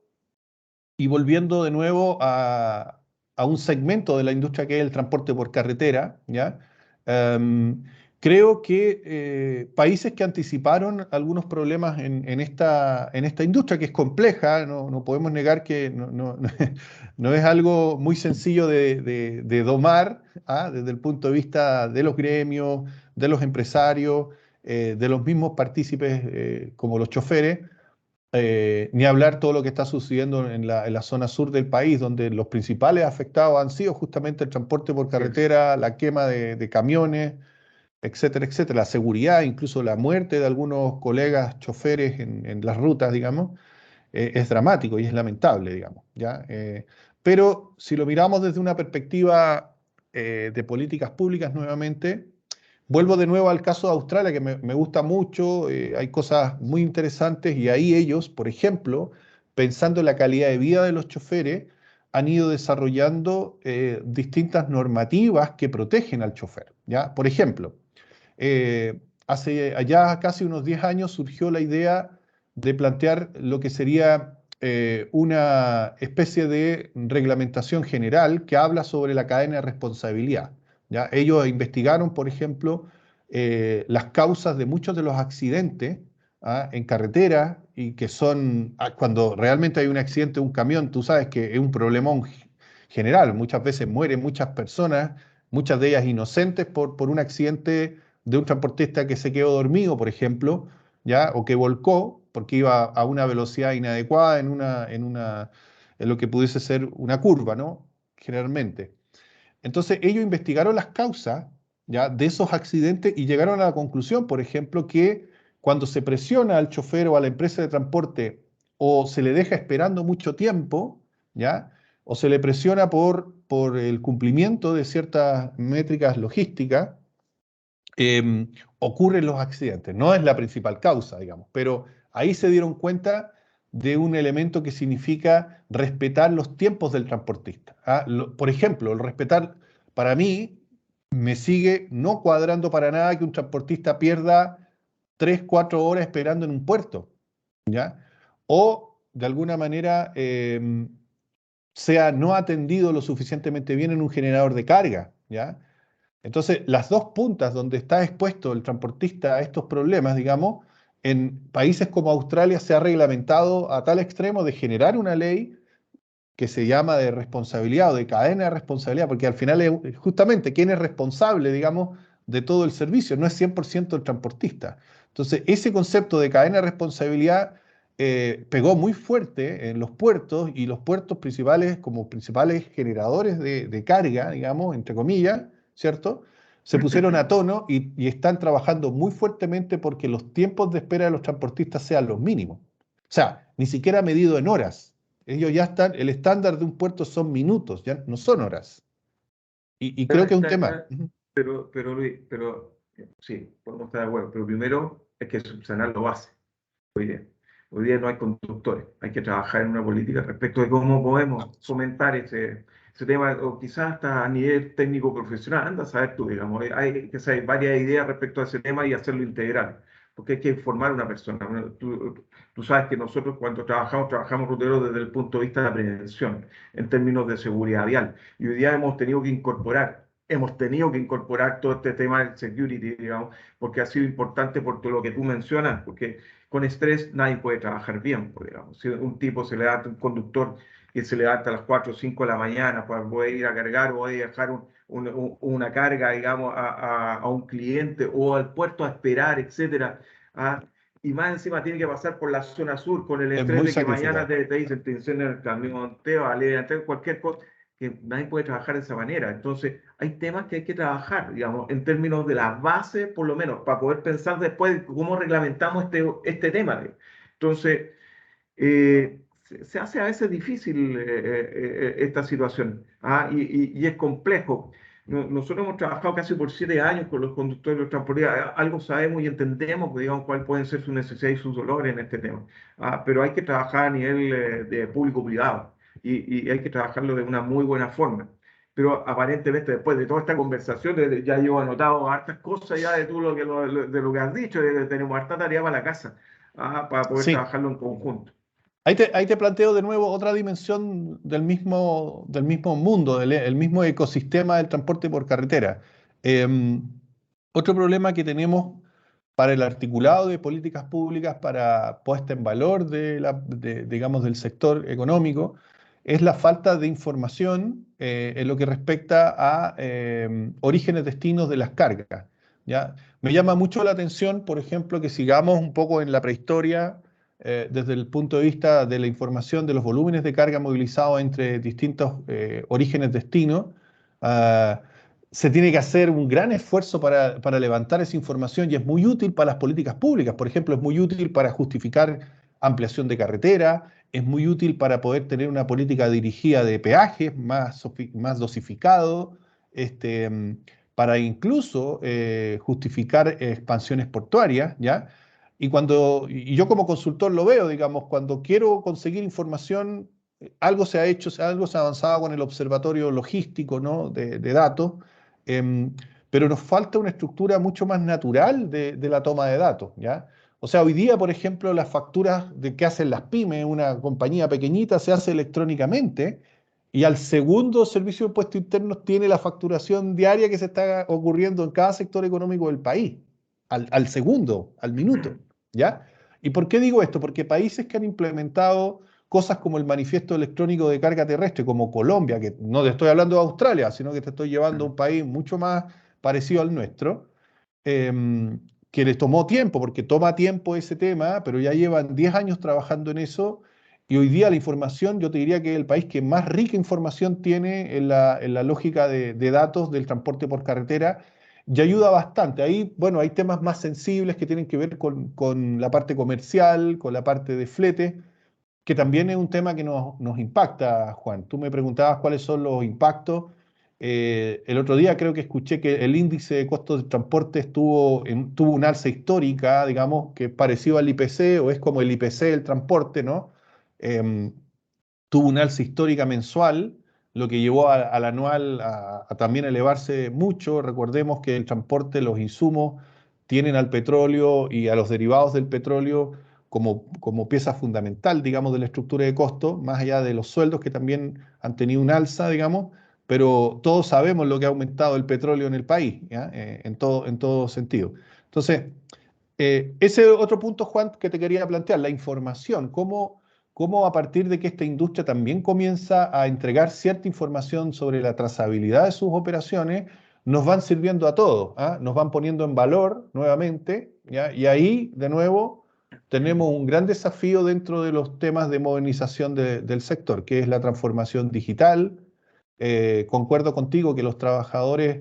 Speaker 2: y volviendo de nuevo a un segmento de la industria que es el transporte por carretera, ¿ya? Em, Creo que países que anticiparon algunos problemas en esta industria, que es compleja, no podemos negar que no es algo muy sencillo de domar, desde el punto de vista de los gremios, de los empresarios, de los mismos partícipes, como los choferes. Ni hablar todo lo que está sucediendo en la zona sur del país, donde los principales afectados han sido justamente el transporte por
Speaker 1: Sí.
Speaker 2: carretera, la quema de camiones, etcétera, etcétera, la seguridad, incluso la muerte de algunos colegas choferes en las rutas, digamos, es dramático y es lamentable, digamos, ¿ya? Pero si lo miramos desde una perspectiva de políticas públicas nuevamente, vuelvo de nuevo al caso de Australia, que me gusta mucho, hay cosas muy interesantes y ahí ellos, por ejemplo, pensando en la calidad de vida de los choferes, han ido desarrollando distintas normativas que protegen al chofer, ¿ya? Por ejemplo, hace allá casi unos 10 años surgió la idea de plantear lo que sería una especie de reglamentación general que habla sobre la cadena de responsabilidad, ¿ya? Ellos investigaron, por ejemplo, las causas de muchos de los accidentes en carretera y que son, cuando realmente hay un accidente de un camión, tú sabes que es un problemón general, muchas veces mueren muchas personas, muchas de ellas inocentes por un accidente de un transportista que se quedó dormido, por ejemplo, ¿ya? O que volcó porque iba a una velocidad inadecuada en lo que pudiese ser una curva, ¿no? Generalmente. Entonces ellos investigaron las causas, ¿ya? De esos accidentes y llegaron a la conclusión, por ejemplo, que cuando se presiona al chofer o a la empresa de transporte o se le deja esperando mucho tiempo, ¿ya? O se le presiona por el cumplimiento de ciertas métricas logísticas, ocurren los accidentes. No es la principal causa, digamos, pero ahí se dieron cuenta de un elemento que significa respetar los tiempos del transportista. Por ejemplo, el respetar, para mí, me sigue no cuadrando para nada que un transportista pierda 3, 4 horas esperando en un puerto, ¿ya? O de alguna manera sea no atendido lo suficientemente bien en un generador de carga, ¿ya? Entonces, las dos puntas donde está expuesto el transportista a estos problemas, digamos, en países como Australia se ha reglamentado a tal extremo de generar una ley que se llama de responsabilidad o de cadena de responsabilidad, porque al final es justamente quién es responsable, digamos, de todo el servicio, no es 100% el transportista. Entonces, ese concepto de cadena de responsabilidad pegó muy fuerte en los puertos, y los puertos principales, como principales generadores de carga, digamos, entre comillas, ¿cierto? Se pusieron a tono y están trabajando muy fuertemente porque los tiempos de espera de los transportistas sean los mínimos. O sea, ni siquiera medido en horas. Ellos ya están, el estándar de un puerto son minutos, ya no son horas. Y creo que es un tema.
Speaker 1: Pero Luis, sí, podemos estar de acuerdo, pero primero hay que subsanar lo base. Hoy día. Hoy día no hay conductores, hay que trabajar en una política respecto de cómo podemos fomentar ese tema, o quizás hasta a nivel técnico profesional, anda a saber tú, digamos, hay que saber varias ideas respecto a ese tema y hacerlo integral, porque hay que formar a una persona. Bueno, tú sabes que nosotros cuando trabajamos ruteros desde el punto de vista de la prevención, en términos de seguridad vial, y hoy día hemos tenido que incorporar todo este tema del security, digamos, porque ha sido importante por todo lo que tú mencionas, porque con estrés nadie puede trabajar bien, pues, digamos. Si un tipo se le da un conductor que se levanta a las 4 o 5 de la mañana para poder ir a cargar o dejar una carga, digamos, a un cliente o al puerto a esperar, etcétera, ¿ah? Y más encima tiene que pasar por la zona sur con el
Speaker 2: Es
Speaker 1: estrés
Speaker 2: muy
Speaker 1: de que mañana
Speaker 2: sacrificado.
Speaker 1: te dicen te incendian el camión, te vale, cualquier cosa, que nadie puede trabajar de esa manera. Entonces, hay temas que hay que trabajar, digamos, en términos de la base, por lo menos, para poder pensar después cómo reglamentamos este tema. Entonces, se hace a veces difícil esta situación, ¿ah? Y es complejo. Nosotros hemos trabajado casi por 7 años con los conductores de los transportistas, algo sabemos y entendemos, pues, digamos, cuál pueden ser sus necesidades y sus dolores en este tema. ¿Ah? Pero hay que trabajar a nivel de público-privado y hay que trabajarlo de una muy buena forma. Pero aparentemente después de toda esta conversación ya llevo anotado hartas cosas ya de todo de lo que has dicho, tenemos harta tarea para la casa, para poder
Speaker 2: Sí,
Speaker 1: trabajarlo en conjunto.
Speaker 2: ahí te planteo de nuevo otra dimensión del mismo mundo, el mismo ecosistema del transporte por carretera. Otro problema que tenemos para el articulado de políticas públicas para puesta en valor digamos, del sector económico es la falta de información en lo que respecta a orígenes, destinos de las cargas, ¿ya? Me llama mucho la atención, por ejemplo, que sigamos un poco en la prehistoria desde el punto de vista de la información de los volúmenes de carga movilizados entre distintos orígenes-destinos. Ah, se tiene que hacer un gran esfuerzo para levantar esa información, y es muy útil para las políticas públicas. Por ejemplo, es muy útil para justificar ampliación de carretera, es muy útil para poder tener una política dirigida de peajes más dosificado, para incluso justificar expansiones portuarias, ¿ya? Y yo como consultor lo veo, digamos, cuando quiero conseguir información, algo se ha hecho, algo se ha avanzado con el observatorio logístico, ¿no? de datos, em, pero nos falta una estructura mucho más natural de la toma de datos, ¿ya? O sea, hoy día, por ejemplo, las facturas que hacen las pymes, una compañía pequeñita, se hace electrónicamente, y al segundo Servicio de Impuestos Internos tiene la facturación diaria que se está ocurriendo en cada sector económico del país, al segundo, al minuto, ¿ya? ¿Y por qué digo esto? Porque países que han implementado cosas como el manifiesto electrónico de carga terrestre, como Colombia, que no te estoy hablando de Australia, sino que te estoy llevando a un país mucho más parecido al nuestro, que les tomó tiempo, porque toma tiempo ese tema, pero ya llevan 10 años trabajando en eso, y hoy día la información, yo te diría que es el país que más rica información tiene en la lógica de datos del transporte por carretera, y ayuda bastante. Ahí, bueno, hay temas más sensibles que tienen que ver con la parte comercial, con la parte de flete, que también es un tema que nos impacta, Juan. Tú me preguntabas cuáles son los impactos. El otro día creo que escuché que el índice de costos de transporte tuvo un alza histórica, digamos, que es parecido al IPC, o es como el IPC del transporte, ¿no? Em, Tuvo un alza histórica mensual, lo que llevó al anual a también elevarse mucho. Recordemos que el transporte, los insumos, tienen al petróleo y a los derivados del petróleo como pieza fundamental, digamos, de la estructura de costos, más allá de los sueldos que también han tenido un alza, digamos, pero todos sabemos lo que ha aumentado el petróleo en el país, ¿ya? En todo sentido. Entonces, ese otro punto, Juan, que te quería plantear, la información, cómo a partir de que esta industria también comienza a entregar cierta información sobre la trazabilidad de sus operaciones, nos van sirviendo a todos, ¿ah? Nos van poniendo en valor nuevamente, ¿ya? Y ahí, de nuevo, tenemos un gran desafío dentro de los temas de modernización del sector, que es la transformación digital. Concuerdo contigo que los trabajadores,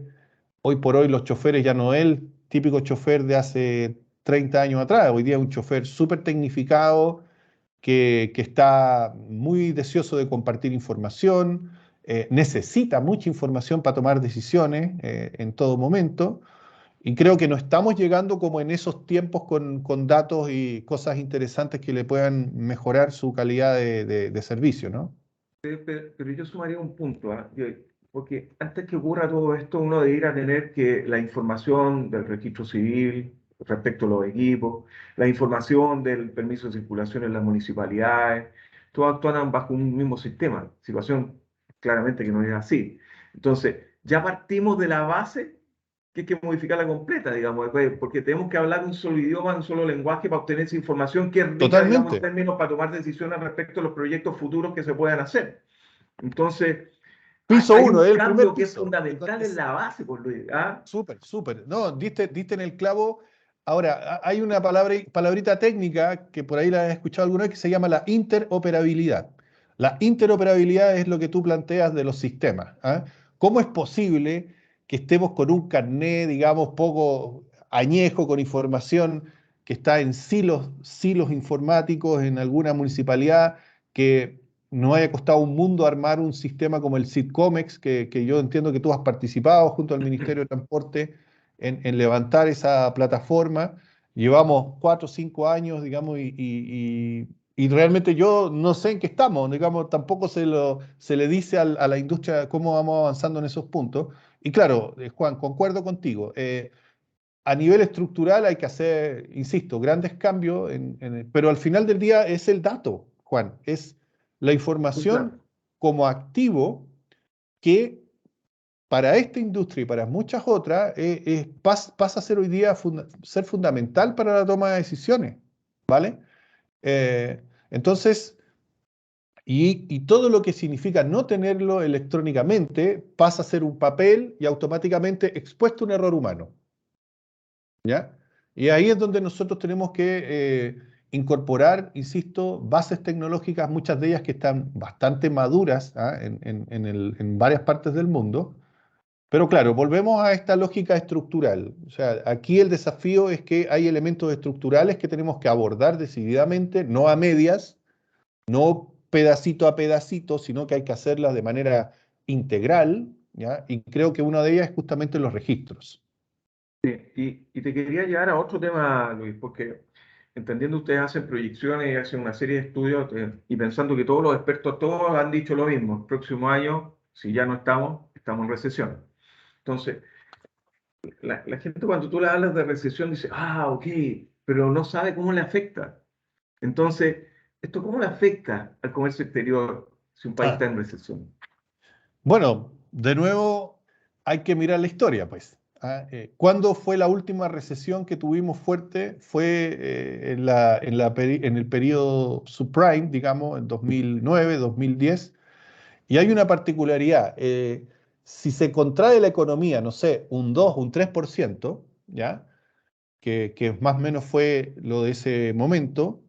Speaker 2: hoy por hoy los choferes ya no es el típico chofer de hace 30 años atrás, hoy día es un chofer súper tecnificado, que está muy deseoso de compartir información, necesita mucha información para tomar decisiones en todo momento, y creo que no estamos llegando como en esos tiempos con datos y cosas interesantes que le puedan mejorar su calidad de servicio, ¿no?
Speaker 1: Pero yo sumaría un punto, ¿ah? Porque antes que ocurra todo esto, uno debería tener que la información del registro civil respecto a los equipos, la información del permiso de circulación en las municipalidades, todas actúan bajo un mismo sistema. Situación claramente que no es así. Entonces, ya partimos de la base que hay que modificarla completa, digamos, porque tenemos que hablar un solo idioma, un solo lenguaje para obtener esa información que es rica, digamos, en
Speaker 2: Totalmente.
Speaker 1: términos para tomar decisiones respecto a los proyectos futuros que se puedan hacer. Entonces,
Speaker 2: Piso
Speaker 1: hay
Speaker 2: uno,
Speaker 1: un
Speaker 2: es el primer
Speaker 1: cambio que es
Speaker 2: piso.
Speaker 1: fundamental en la base, por Luis. ¿Ah?
Speaker 2: Súper, súper. No, diste en el clavo. Ahora, hay una palabrita técnica que por ahí la he escuchado alguna vez que se llama la interoperabilidad. La interoperabilidad es lo que tú planteas de los sistemas. ¿Ah? ¿Cómo es posible que estemos con un carné, digamos, poco añejo, con información que está en silos informáticos en alguna municipalidad, que no haya costado un mundo armar un sistema como el SITCOMEX, que yo entiendo que tú has participado junto al Ministerio de Transporte en levantar esa plataforma? Llevamos 4 o 5 años, digamos, y realmente yo no sé en qué estamos, digamos, tampoco se le dice a la industria cómo vamos avanzando en esos puntos. Y claro, Juan, concuerdo contigo. A nivel estructural hay que hacer, insisto, grandes cambios, pero al final del día es el dato, Juan, es la información
Speaker 1: Claro.
Speaker 2: como activo que para esta industria y para muchas otras pasa a ser hoy día ser fundamental para la toma de decisiones, ¿vale? Entonces, y todo lo que significa no tenerlo electrónicamente pasa a ser un papel y automáticamente expuesto a un error humano. ¿Ya? Y ahí es donde nosotros tenemos que incorporar, insisto, bases tecnológicas, muchas de ellas que están bastante maduras, ¿ah? En varias partes del mundo. Pero claro, volvemos a esta lógica estructural. O sea, aquí el desafío es que hay elementos estructurales que tenemos que abordar decididamente, no a medias, no pedacito a pedacito, sino que hay que hacerlas de manera integral, ¿ya? Y creo que una de ellas es justamente los registros.
Speaker 1: Y te quería llevar a otro tema, Luis, porque entendiendo ustedes hacen proyecciones y hacen una serie de estudios y pensando que todos los expertos, todos han dicho lo mismo, el próximo año, si ya no estamos en recesión. Entonces, la gente cuando tú le hablas de recesión dice, ah, ok, pero no sabe cómo le afecta. Entonces, ¿esto cómo le afecta al comercio exterior si un país está
Speaker 2: Ah,
Speaker 1: en recesión?
Speaker 2: bueno, de nuevo hay que mirar la historia, pues. ¿Ah? ¿Cuándo fue la última recesión que tuvimos fuerte? Fue en el periodo subprime, digamos, en 2009, 2010. Y hay una particularidad. Si se contrae la economía, no sé, un 2, un 3%, ¿ya? Que más o menos fue lo de ese momento,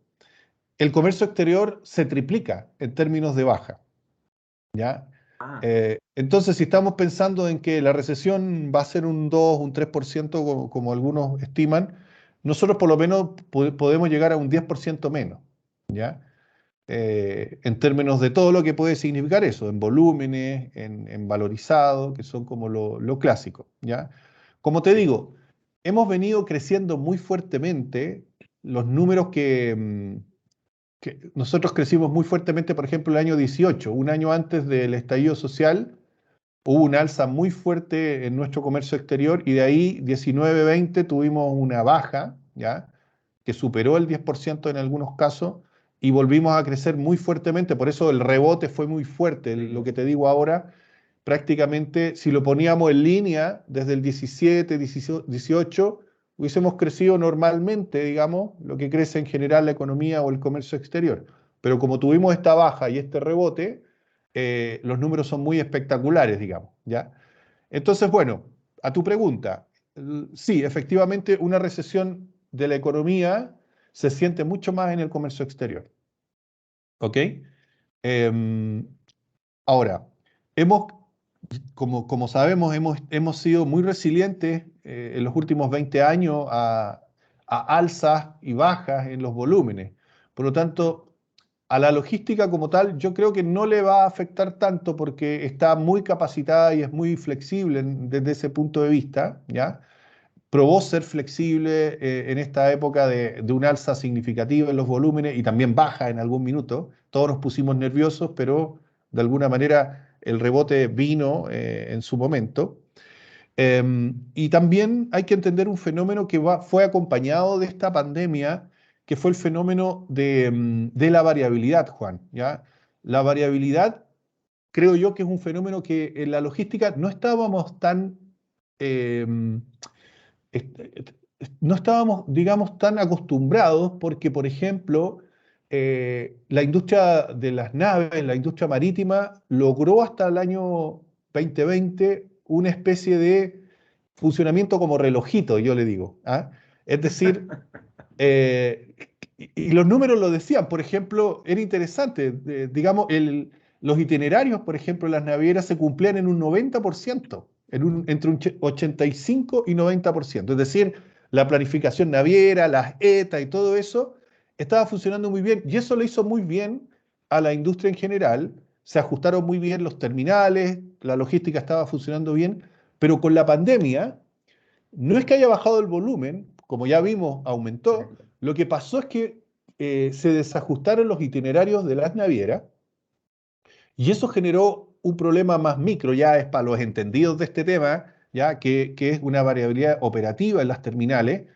Speaker 2: el comercio exterior se triplica en términos de baja. ¿Ya?
Speaker 1: Ah,
Speaker 2: Entonces, si estamos pensando en que la recesión va a ser un 2, un 3%, como algunos estiman, nosotros por lo menos podemos llegar a un 10% menos, ¿ya? En términos de todo lo que puede significar eso, en volúmenes, en valorizado, que son como lo clásico, ¿ya? Como te
Speaker 1: sí.
Speaker 2: digo, hemos venido creciendo muy fuertemente los números que nosotros crecimos muy fuertemente, por ejemplo, el año 18, un año antes del estallido social, hubo una alza muy fuerte en nuestro comercio exterior y de ahí 19-20 tuvimos una baja, ¿ya? Que superó el 10% en algunos casos y volvimos a crecer muy fuertemente, por eso el rebote fue muy fuerte, lo
Speaker 1: Sí.
Speaker 2: que te digo ahora, prácticamente si lo poníamos en línea desde el 17, 18, hubiésemos crecido normalmente, digamos, lo que crece en general la economía o el comercio exterior. Pero como tuvimos esta baja y este rebote, los números son muy espectaculares, digamos, ¿ya? Entonces, bueno, a tu pregunta, sí, efectivamente una recesión de la economía se siente mucho más en el comercio exterior. ¿Ok? Em, Ahora, hemos, como sabemos, hemos sido muy resilientes en los últimos 20 años a alzas y bajas en los volúmenes. Por lo tanto, a la logística como tal, yo creo que no le va a afectar tanto porque está muy capacitada y es muy flexible desde ese punto de vista, ¿ya? Probó ser flexible en esta época de un alza significativa en los volúmenes y también baja en algún minuto. Todos nos pusimos nerviosos, pero de alguna manera el rebote vino en su momento. Y también hay que entender un fenómeno que fue acompañado de esta pandemia, que fue el fenómeno de la variabilidad, Juan, ¿ya? La variabilidad, creo yo que es un fenómeno que en la logística no estábamos tan, em, no estábamos, digamos, tan acostumbrados porque, por ejemplo, la industria de las naves, la industria marítima, logró hasta el año 2020 una especie de funcionamiento como relojito, yo le digo. ¿Ah? Es decir, eh, y los números lo decían, por ejemplo, era interesante, digamos, los itinerarios, por ejemplo, las navieras se cumplían en un 90%, entre un 85 y 90%. Es decir, la planificación naviera, las ETA y todo eso estaba funcionando muy bien y eso le hizo muy bien a la industria en general. Se ajustaron muy bien los terminales, la logística estaba funcionando bien, pero con la pandemia no es que haya bajado el volumen, como ya vimos, aumentó. Lo que pasó es que se desajustaron los itinerarios de las navieras y eso generó un problema más micro, ya es para los entendidos de este tema, ya que es una variabilidad operativa en las terminales,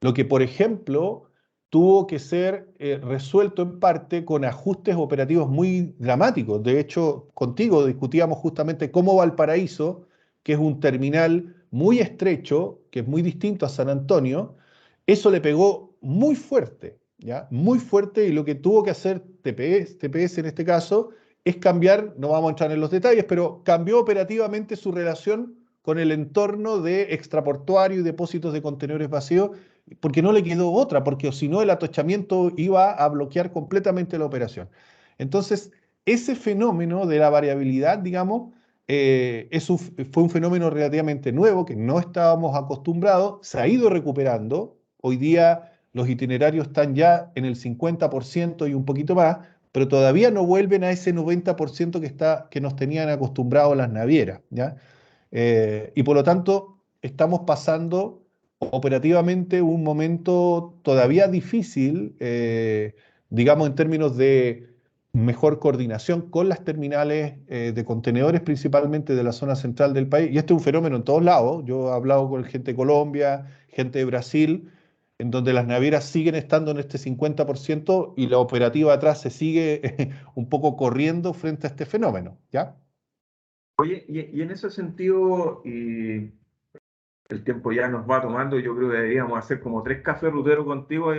Speaker 2: lo que, por ejemplo, tuvo que ser resuelto en parte con ajustes operativos muy dramáticos. De hecho, contigo discutíamos justamente cómo Valparaíso, que es un terminal muy estrecho, que es muy distinto a San Antonio, eso le pegó muy fuerte, ¿ya? Muy fuerte, y lo que tuvo que hacer TPS en este caso es cambiar, no vamos a entrar en los detalles, pero cambió operativamente su relación con el entorno de extraportuario y depósitos de contenedores vacíos, porque no le quedó otra, porque si no el atochamiento iba a bloquear completamente la operación. Entonces, ese fenómeno de la variabilidad, digamos, fue un fenómeno relativamente nuevo que no estábamos acostumbrados, se ha ido recuperando. Hoy día los itinerarios están ya en el 50% y un poquito más, pero todavía no vuelven a ese 90% que nos tenían acostumbrados las navieras, ¿ya? Y por lo tanto, estamos pasando operativamente un momento todavía difícil, digamos, en términos de mejor coordinación con las terminales de contenedores, principalmente de la zona central del país. Y este es un fenómeno en todos lados. Yo he hablado con gente de Colombia, gente de Brasil, en donde las navieras siguen estando en este 50% y la operativa atrás se sigue un poco corriendo frente a este fenómeno, ¿ya?
Speaker 1: Oye, y en ese sentido, y el tiempo ya nos va tomando, yo creo que deberíamos hacer como 3 cafés ruteros contigo,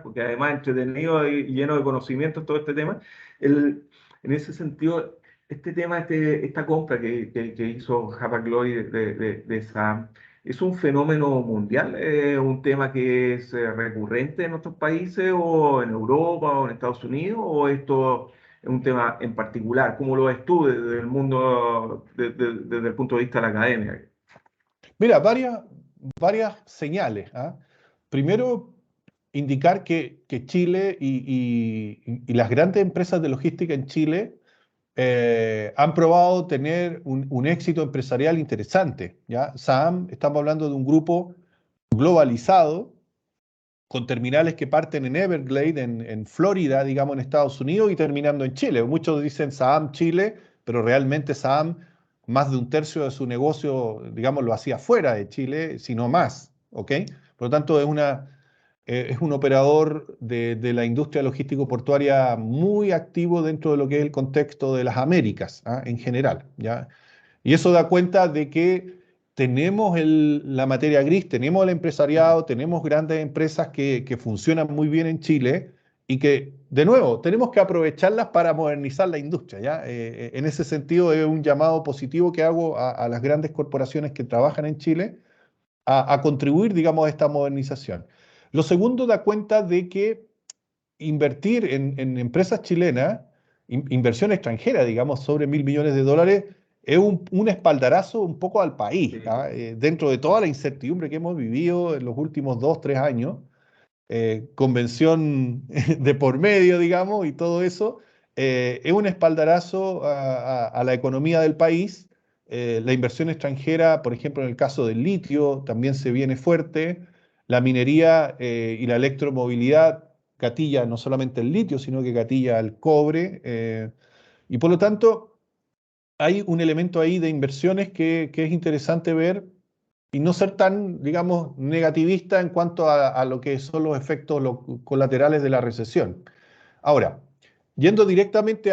Speaker 1: porque además entretenido y lleno de conocimientos todo este tema. En ese sentido, este tema, esta compra que hizo Hapag-Lloyd de SAM, ¿es un fenómeno mundial? ¿Es un tema que es recurrente en nuestros países o en Europa o en Estados Unidos? ¿O esto es un tema en particular? ¿Cómo lo ves tú desde el mundo, desde el punto de vista de la academia?
Speaker 2: Mira, varias señales. ¿Ah? Primero, indicar que Chile y las grandes empresas de logística en Chile han probado tener un éxito empresarial interesante. ¿Ya? SAM, estamos hablando de un grupo globalizado, con terminales que parten en Everglade, en Florida, digamos, en Estados Unidos, y terminando en Chile. Muchos dicen SAM Chile, pero realmente SAM, más de un tercio de su negocio, digamos, lo hacía fuera de Chile, sino más, ¿ok? Por lo tanto, es un operador de la industria logístico-portuaria muy activo dentro de lo que es el contexto de las Américas, ¿ah? En general, ¿ya? Y eso da cuenta de que tenemos la materia gris, tenemos el empresariado, tenemos grandes empresas que funcionan muy bien en Chile y que, de nuevo, tenemos que aprovecharlas para modernizar la industria, ¿ya? En ese sentido, es un llamado positivo que hago a las grandes corporaciones que trabajan en Chile a contribuir, digamos, a esta modernización. Lo segundo da cuenta de que invertir en empresas chilenas, inversión extranjera, digamos, sobre 1.000 millones de dólares, es un espaldarazo un poco al país,
Speaker 1: Sí,
Speaker 2: ¿ah? Dentro de toda la incertidumbre que hemos vivido en los últimos 2, 3 años, convención de por medio, digamos, y todo eso, es un espaldarazo a la economía del país. La inversión extranjera, por ejemplo, en el caso del litio, también se viene fuerte. La minería y la electromovilidad gatilla no solamente el litio, sino que gatilla el cobre. Y por lo tanto, hay un elemento ahí de inversiones que es interesante ver y no ser tan, digamos, negativista en cuanto a lo que son los efectos colaterales de la recesión. Ahora, yendo directamente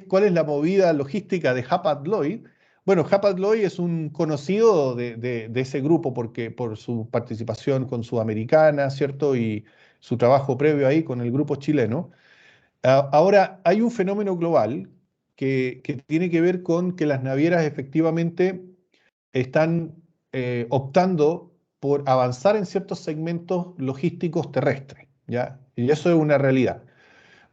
Speaker 2: cuál es la movida logística de Hapag-Lloyd. Bueno, Hapag-Lloyd es un conocido de ese grupo porque, por su participación con Sudamericana, ¿cierto? Y su trabajo previo ahí con el grupo chileno. Ahora, hay un fenómeno global que tiene que ver con que las navieras efectivamente están optando por avanzar en ciertos segmentos logísticos terrestres, ¿ya? Y eso es una realidad.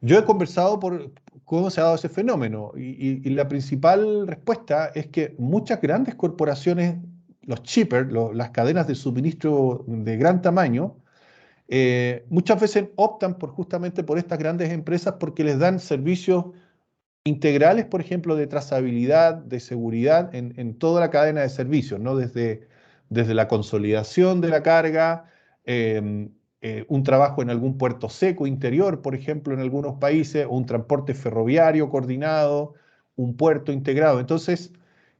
Speaker 2: Yo he conversado por cómo se ha dado ese fenómeno y la principal respuesta es que muchas grandes corporaciones, los shippers, las cadenas de suministro de gran tamaño, muchas veces optan justamente por estas grandes empresas porque les dan servicios integrales, por ejemplo, de trazabilidad, de seguridad en toda la cadena de servicios, ¿no? Desde la consolidación de la carga, eh, un trabajo en algún puerto seco interior, por ejemplo, en algunos países, o un transporte ferroviario coordinado, un puerto integrado. Entonces,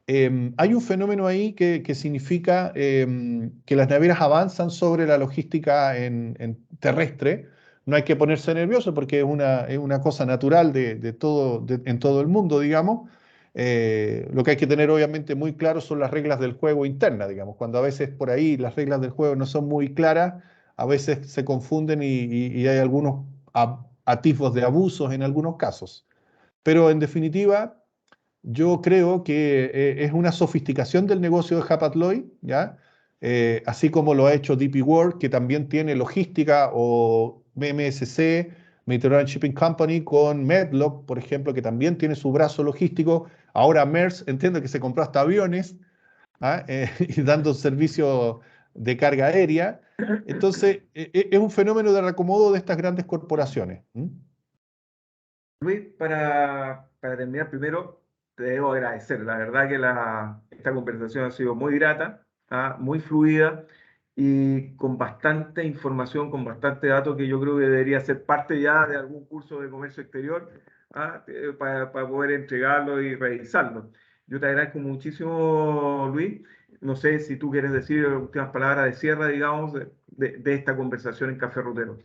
Speaker 2: hay un fenómeno ahí que significa que las navieras avanzan sobre la logística en terrestre. No hay que ponerse nervioso porque es una cosa natural de todo, en todo el mundo, digamos. Lo que hay que tener obviamente muy claro son las reglas del juego internas, digamos. Cuando a veces por ahí las reglas del juego no son muy claras, a veces se confunden y hay algunos atisbos de abusos en algunos casos. Pero en definitiva, yo creo que es una sofisticación del negocio de Hapag-Lloyd, ¿ya? Así como lo ha hecho DP World, que también tiene logística, o MSC, Mediterranean Shipping Company, con Medlock, por ejemplo, que también tiene su brazo logístico. Ahora Maersk, entiendo que se compró hasta aviones, ¿ah? Y dando servicio de carga aérea. Entonces, es un fenómeno de reacomodo de estas grandes corporaciones.
Speaker 1: Luis, para terminar primero, te debo agradecer. La verdad que esta conversación ha sido muy grata, muy fluida y con bastante información, con bastante datos que yo creo que debería ser parte ya de algún curso de comercio exterior, para poder entregarlo y revisarlo. Yo te agradezco muchísimo, Luis. No sé si tú quieres decir últimas palabras de cierre, digamos, de esta conversación en Café Rutero.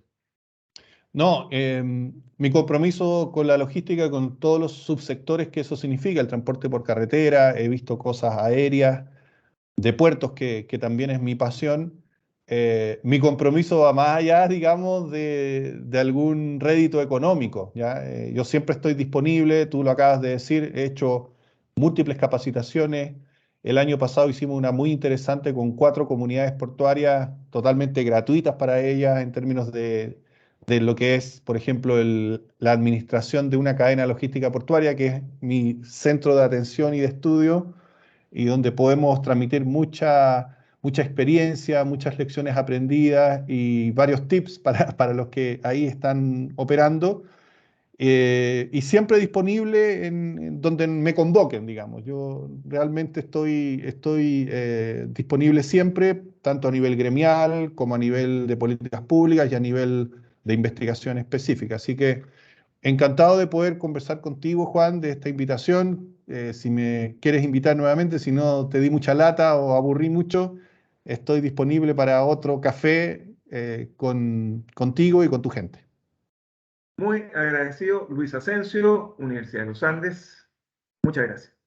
Speaker 2: No, mi compromiso con la logística, con todos los subsectores que eso significa, el transporte por carretera, he visto cosas aéreas, de puertos, que también es mi pasión. Mi compromiso va más allá, digamos, de algún rédito económico, ¿ya? Yo siempre estoy disponible, tú lo acabas de decir, he hecho múltiples capacitaciones. El año pasado hicimos una muy interesante con 4 comunidades portuarias totalmente gratuitas para ellas en términos de lo que es, por ejemplo, la administración de una cadena logística portuaria, que es mi centro de atención y de estudio y donde podemos transmitir mucha experiencia, muchas lecciones aprendidas y varios tips para los que ahí están operando. Y siempre disponible en donde me convoquen, digamos. Yo realmente estoy disponible siempre, tanto a nivel gremial como a nivel de políticas públicas y a nivel de investigación específica. Así que encantado de poder conversar contigo, Juan, de esta invitación. Si me quieres invitar nuevamente, si no te di mucha lata o aburrí mucho, estoy disponible para otro café contigo y con tu gente.
Speaker 1: Muy agradecido, Luis Asensio, Universidad de los Andes. Muchas gracias.